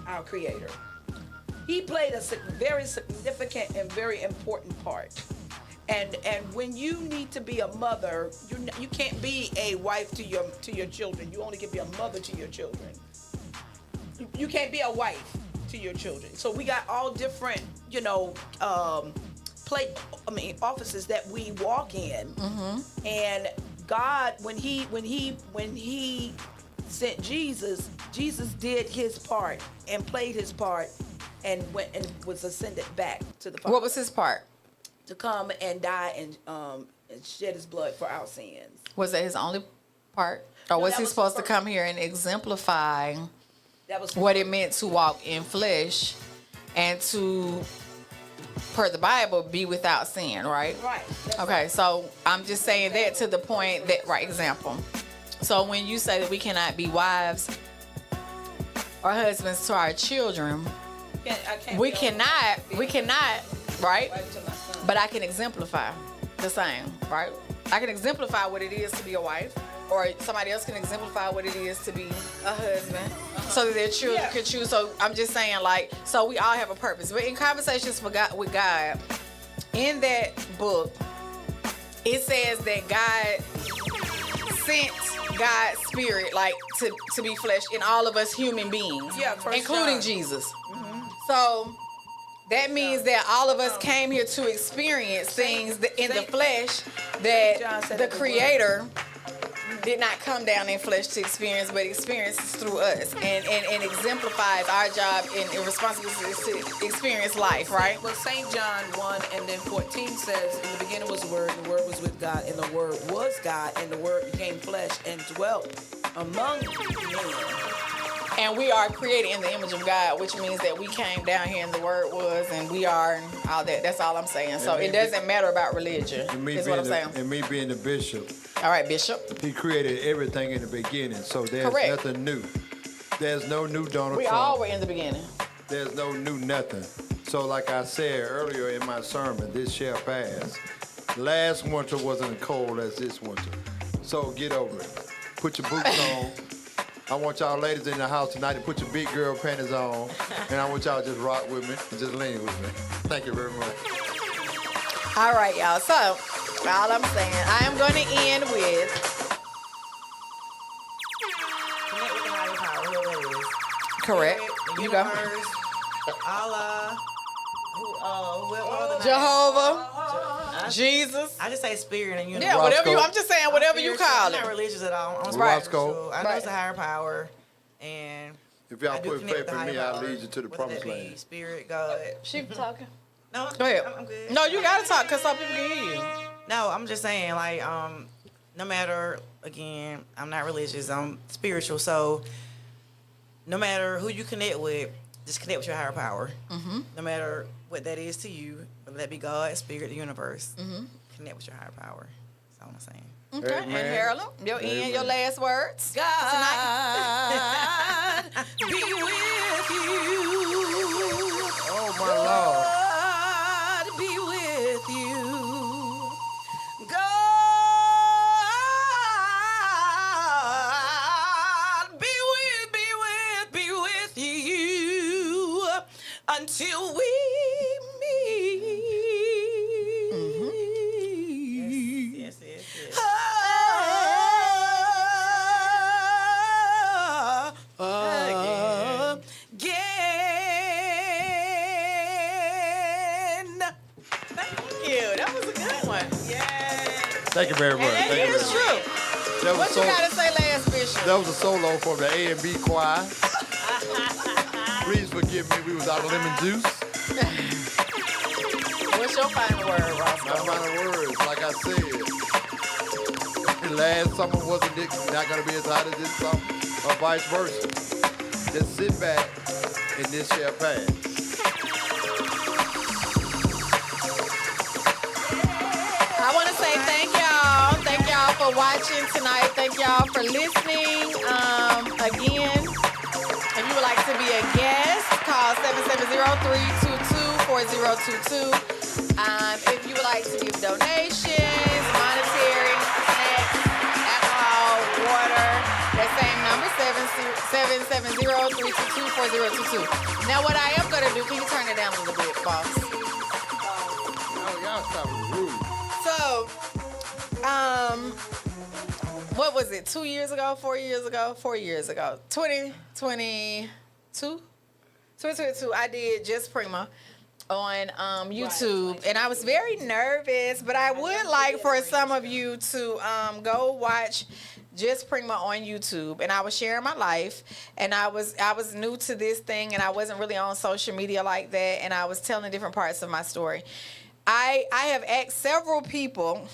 [SPEAKER 5] our Creator. He played a very significant and very important part. And when you need to be a mother, you can't be a wife to your children. You only can be a mother to your children. You can't be a wife to your children. So we got all different, offices that we walk in. And God, when he sent Jesus did his part and played his part and went and was ascended back to the Father.
[SPEAKER 1] What was his part?
[SPEAKER 5] To come and die and shed his blood for our sins.
[SPEAKER 1] Was that his only part? Or was he supposed to come here and exemplify what it meant to walk in flesh and to, per the Bible, be without sin, right?
[SPEAKER 5] Right.
[SPEAKER 1] Okay, so I'm just saying that to the point that, example. So when you say that we cannot be wives or husbands to our children, we cannot, right? But I can exemplify the same, right? I can exemplify what it is to be a wife, or somebody else can exemplify what it is to be a husband, so that their children can choose. So I'm just saying, so we all have a purpose. But in Conversations with God, in that book, it says that God sent God's spirit, to be flesh in all of us human beings, including Jesus. So that means that all of us came here to experience things in the flesh that the Creator did not come down in flesh to experience, but experiences through us, and exemplifies our job and responsibility to experience life, right?
[SPEAKER 5] Well, St. John 1 and then 14 says, in the beginning was the Word, and the Word was with God, and the Word was God, and the Word became flesh and dwelt among men.
[SPEAKER 1] And we are created in the image of God, which means that we came down here and the Word was, and we are, and all that. That's all I'm saying. So it doesn't matter about religion. Is what I'm saying.
[SPEAKER 3] And me being the bishop.
[SPEAKER 1] All right, Bishop.
[SPEAKER 3] He created everything in the beginning, so there's nothing new. There's no new Donald Trump.
[SPEAKER 1] We all were in the beginning.
[SPEAKER 3] There's no new nothing. So like I said earlier in my sermon, this shall pass. Last winter wasn't as cold as this winter. So get over it. Put your boots on. I want y'all ladies in the house tonight to put your big girl panties on, and I want y'all to just rock with me and just lean with me. Thank you very much.
[SPEAKER 1] All right, y'all. So All I'm saying, I am going to end with
[SPEAKER 4] Connect with the higher power, whoever that is.
[SPEAKER 1] correct.
[SPEAKER 4] Spirit, the
[SPEAKER 1] You go.
[SPEAKER 4] universe, Allah, whoever the
[SPEAKER 1] Jehovah,
[SPEAKER 4] I-
[SPEAKER 1] Jesus.
[SPEAKER 4] I just say spirit and universe.
[SPEAKER 1] Yeah, whatever you.
[SPEAKER 3] Roscoe.
[SPEAKER 1] I'm just saying, whatever you
[SPEAKER 4] Spiritual.
[SPEAKER 1] call
[SPEAKER 4] I'm
[SPEAKER 1] it.
[SPEAKER 4] not religious at all. I'm
[SPEAKER 3] Right.
[SPEAKER 4] spiritual. I know
[SPEAKER 1] Right.
[SPEAKER 4] it's a higher power, and
[SPEAKER 3] If y'all
[SPEAKER 4] I do
[SPEAKER 3] put
[SPEAKER 4] connect
[SPEAKER 3] faith
[SPEAKER 4] with the
[SPEAKER 3] in me,
[SPEAKER 4] higher
[SPEAKER 3] I'll
[SPEAKER 4] power,
[SPEAKER 3] lead you to the
[SPEAKER 4] whether
[SPEAKER 3] promised
[SPEAKER 4] that be
[SPEAKER 3] land.
[SPEAKER 4] Spirit, God.
[SPEAKER 1] She talking.
[SPEAKER 4] No,
[SPEAKER 1] Go ahead.
[SPEAKER 4] I'm good.
[SPEAKER 1] No, you gotta talk because some people can hear you.
[SPEAKER 4] No, I'm just saying, like, no matter, again, I'm not religious, I'm spiritual, so no matter who you connect with, just connect with your higher power.
[SPEAKER 1] Mm-hmm.
[SPEAKER 4] No matter what that is to you, whether that be God, spirit, the universe,
[SPEAKER 1] Mm-hmm.
[SPEAKER 4] connect with your higher power. That's all I'm saying.
[SPEAKER 1] Okay,
[SPEAKER 3] Amen.
[SPEAKER 1] and Harold, your
[SPEAKER 3] Amen.
[SPEAKER 1] end, your last words.
[SPEAKER 5] God be with you.
[SPEAKER 3] Oh, my Lord.
[SPEAKER 5] God be with you. God be with you until we meet.
[SPEAKER 4] Yes, yes, yes.
[SPEAKER 5] Again.
[SPEAKER 1] Thank you. That was a good one.
[SPEAKER 3] Thank you very much.
[SPEAKER 1] And
[SPEAKER 3] Thank
[SPEAKER 1] it
[SPEAKER 3] you
[SPEAKER 1] is
[SPEAKER 3] very
[SPEAKER 1] true.
[SPEAKER 3] much. That
[SPEAKER 1] What
[SPEAKER 3] was,
[SPEAKER 1] you
[SPEAKER 3] so,
[SPEAKER 1] gotta say last, Bishop?
[SPEAKER 3] that was a solo from the A&B choir. Please forgive me. We was out of lemon juice.
[SPEAKER 1] What's your final word,
[SPEAKER 3] My
[SPEAKER 1] Roscoe?
[SPEAKER 3] final words, like I said, last summer wasn't not going to be as hot as this summer, or vice versa. Just sit back and this shall pass.
[SPEAKER 1] I want to say thank y'all. Thank y'all for watching tonight. Thank y'all for listening. Again, if you would like to be a guest, call 770-322-4022. If you would like to give donations, monetary, snacks, alcohol, water, that same number, 770-322-4022. Now, what I am going to do, can you turn it down a little bit, boss?
[SPEAKER 3] Oh, y'all stop with the rude.
[SPEAKER 1] So, what was it? 2 years ago? 4 years ago? 4 years ago? 2022? 2022, I did Just Pr1ma on YouTube, and I was very nervous, but I would like for some of you to go watch Just Pr1ma on YouTube. And I was sharing my life, and I was new to this thing, and I wasn't really on social media like that, and I was telling different parts of my story. I have asked several people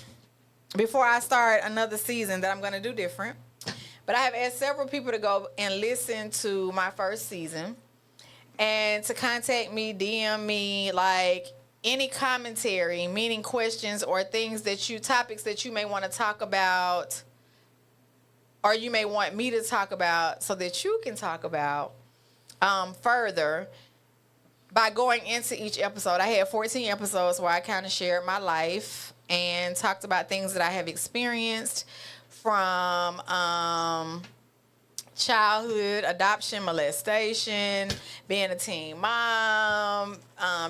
[SPEAKER 1] before I start another season that I'm going to do different, but I have asked several people to go and listen to my first season and to contact me, DM me, like any commentary, meaning questions or things topics that you may want to talk about, or you may want me to talk about so that you can talk about further. By going into each episode, I had 14 episodes where I kind of shared my life and talked about things that I have experienced from childhood, adoption, molestation, being a teen mom,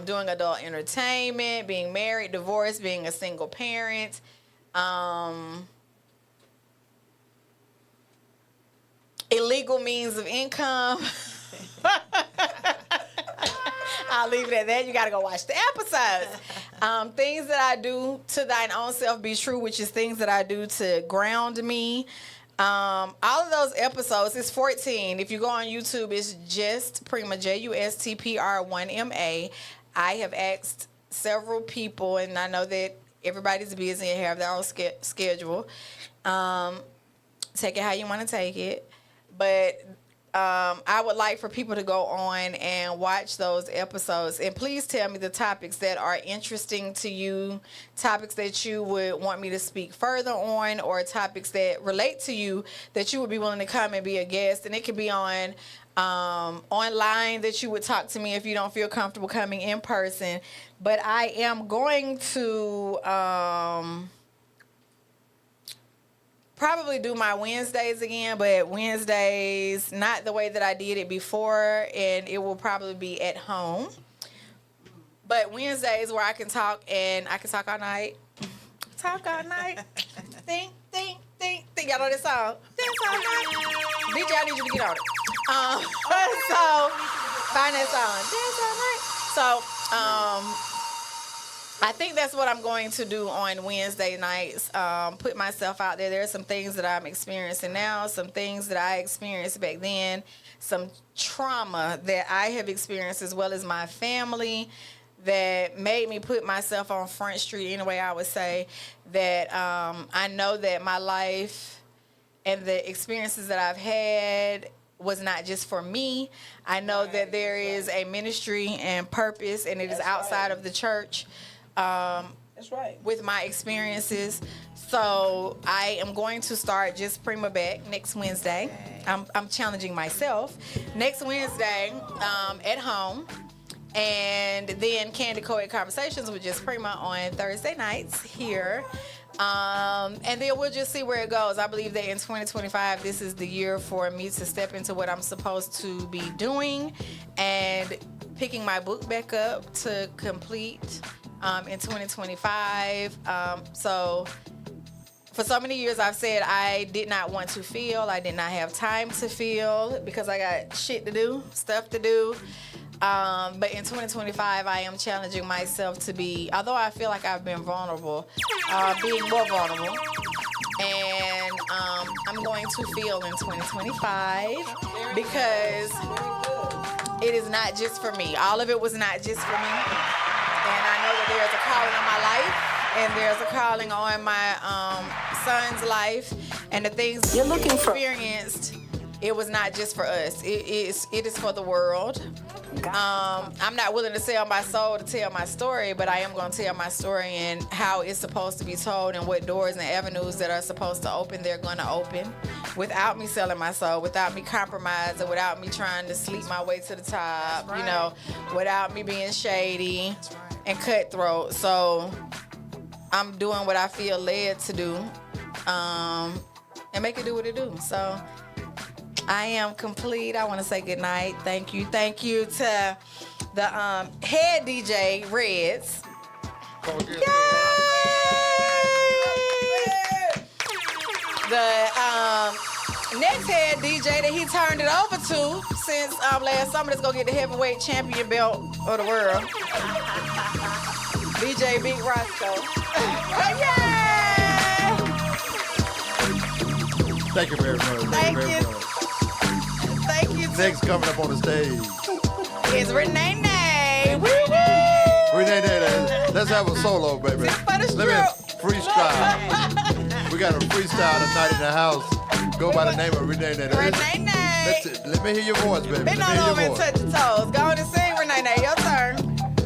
[SPEAKER 1] doing adult entertainment, being married, divorced, being a single parent, illegal means of income. I'll leave it at that. You got to go watch the episodes. Things that I do to thine own self be true, which is things that I do to ground me. All of those episodes, it's 14. If you go on YouTube, it's Just Pr1ma, JUSTPR1MA. I have asked several people, and I know that everybody's busy and have their own schedule. Take it how you want to take it. But I would like for people to go on and watch those episodes. And please tell me the topics that are interesting to you, topics that you would want me to speak further on, or topics that relate to you that you would be willing to come and be a guest. And it could be on online, that you would talk to me if you don't feel comfortable coming in person. But I am going to probably do my Wednesdays again, but Wednesdays not the way that I did it before, and it will probably be at home. But Wednesdays where I can talk, and I can talk all night, talk all night. Think. Y'all know this song? Dance all night. DJ, I need you to get on it. So, find that song. Dance all night. So, I think that's what I'm going to do on Wednesday nights. Put myself out there. There are some things that I'm experiencing now, some things that I experienced back then, some trauma that I have experienced as well as my family that made me put myself on Front Street anyway, I would say. That I know that my life and the experiences that I've had was not just for me. I know that there is a ministry and purpose, and it is outside of the church.
[SPEAKER 5] That's right.
[SPEAKER 1] With my experiences. So I am going to start Just Pr1ma back next Wednesday. I'm challenging myself. Next Wednesday at home. And then Candid Co-ed Conversations with Just Pr1ma on Thursday nights here. And then we'll just see where it goes. I believe that in 2025, this is the year for me to step into what I'm supposed to be doing and picking my book back up to complete in 2025. So for so many years, I've said I did not want to feel. I did not have time to feel because I got shit to do, stuff to do. But in 2025, I am challenging myself to be, although I feel like I've been vulnerable, being more vulnerable. And I'm going to feel in 2025 because it is not just for me. All of it was not just for me. And I know that there's a calling on my life, and there's a calling on my son's life, and the things
[SPEAKER 5] You're looking for-
[SPEAKER 1] experienced. It was not just for us. It is for the world. I'm not willing to sell my soul to tell my story, but I am going to tell my story and how it's supposed to be told and what doors and avenues that are supposed to open, they're going to open without me selling my soul, without me compromising, without me trying to sleep my way to the top,
[SPEAKER 4] Right.
[SPEAKER 1] you know, without me being shady and cutthroat. So I'm doing what I feel led to do and make it do what it do. So I am complete. I want to say good night. Thank you. Thank you to the head DJ, Reds. Yay! The next head DJ that he turned it over to since last summer that's going to get the heavyweight champion belt of the world. DJ Big Roscoe. Yay!
[SPEAKER 3] Thank you very much.
[SPEAKER 1] Thank
[SPEAKER 3] very
[SPEAKER 1] you.
[SPEAKER 3] much.
[SPEAKER 1] Thank you.
[SPEAKER 3] Next coming up on the stage.
[SPEAKER 1] It's Renee. Woo woo!
[SPEAKER 3] Renee, let's have a solo, baby.
[SPEAKER 1] Just for the
[SPEAKER 3] Let me
[SPEAKER 1] stroke.
[SPEAKER 3] freestyle. We got a freestyle tonight in the house. Go by the name of Renee.
[SPEAKER 1] Renee.
[SPEAKER 3] Let me hear your voice, baby.
[SPEAKER 1] Bend
[SPEAKER 3] Let
[SPEAKER 1] on
[SPEAKER 3] me hear
[SPEAKER 1] over
[SPEAKER 3] your
[SPEAKER 1] and
[SPEAKER 3] voice.
[SPEAKER 1] touch your toes. Go on and sing, Renee. Your turn.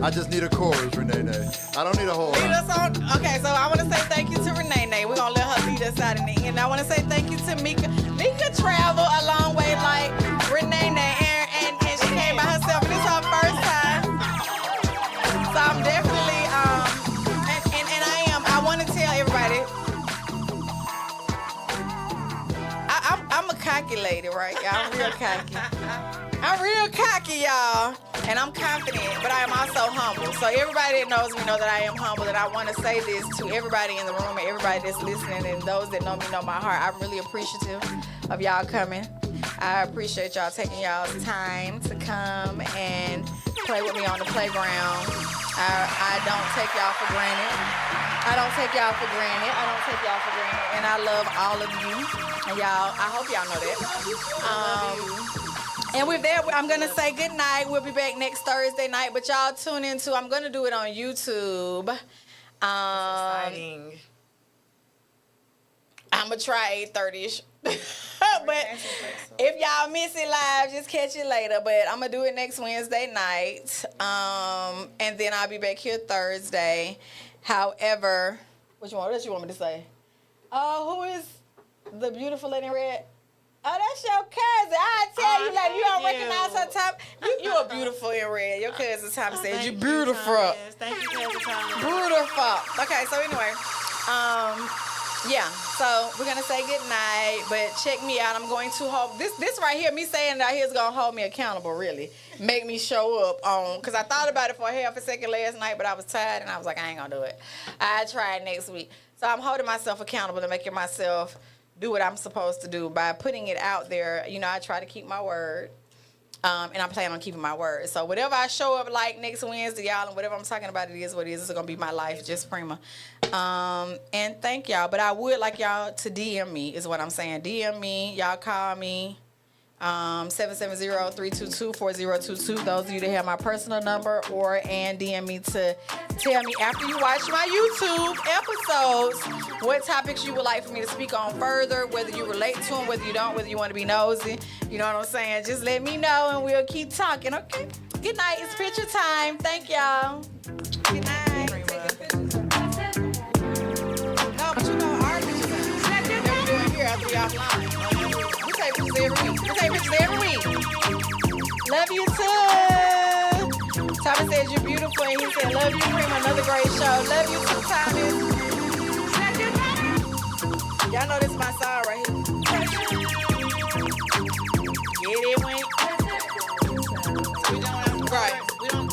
[SPEAKER 3] I just need a chorus, Renee. I don't need a whole
[SPEAKER 1] Lead
[SPEAKER 3] lot.
[SPEAKER 1] us on. Okay, so I want to say thank you to Renee. We're going to let her lead us out in the end. I want to say thank you to Mika. Mika traveled a long way like Renee and she came by herself. And this is her first time. So I'm definitely, I want to tell everybody, I'm a cocky lady, right? Y'all, I'm real cocky. I'm real cocky, y'all, and I'm confident, but I am also humble. So everybody that knows me know that I am humble, and I want to say this to everybody in the room and everybody that's listening and those that know me know my heart. I'm really appreciative of y'all coming. I appreciate y'all taking y'all's time to come and play with me on the playground. I don't take y'all for granted. And I love all of you. And y'all, I hope y'all know that. And with that, I'm going to say good night. We'll be back next Thursday night. But y'all tune into, I'm going to do it on YouTube.
[SPEAKER 4] Exciting.
[SPEAKER 1] I'm going to try 8:30ish. But if y'all miss it live, just catch it later. But I'm going to do it next Wednesday night. And then I'll be back here Thursday. However, what you want me to say? Who is the beautiful lady in red? Oh, that's your cousin. I tell you, like, you don't
[SPEAKER 4] thank
[SPEAKER 1] recognize
[SPEAKER 4] you.
[SPEAKER 1] her top. You are beautiful in red. Your cousin Tommy said
[SPEAKER 4] Thank
[SPEAKER 1] you're
[SPEAKER 4] you,
[SPEAKER 1] beautiful.
[SPEAKER 4] Thomas. Thank you, cousin Thomas.
[SPEAKER 1] Beautiful. Okay, so anyway, Yeah, so we're gonna say good night, but check me out. I'm going to hold this right here. Me saying that here is gonna hold me accountable. Really, make me show up on. Cause I thought about it for half a second last night, but I was tired and I was like, I ain't gonna do it. I try it next week. So I'm holding myself accountable to making myself do what I'm supposed to do by putting it out there. You know, I try to keep my word. And I plan on keeping my word. So whatever I show up like next Wednesday, y'all, and whatever I'm talking about, it is what it is. It's going to be my life, just Pr1ma. And thank y'all. But I would like y'all to DM me is what I'm saying. DM me. Y'all call me. 770-322-4022. Those of you that have my personal number and DM me to tell me after you watch my YouTube episodes what topics you would like for me to speak on further, whether you relate to them, whether you don't, whether you want to be nosy. You know what I'm saying? Just let me know and we'll keep talking, okay? Good night. It's picture time. Thank y'all. Good night.
[SPEAKER 5] No, but you know, our pictures
[SPEAKER 1] That we doing here after we offline. We take pictures every week. Love you too. Thomas says you're beautiful, and he said, love you, Pr1ma. Another great show. Love you too, Thomas. Y'all know this is my song right here. Get it, Wink.
[SPEAKER 5] we don't
[SPEAKER 1] Right.
[SPEAKER 5] we don't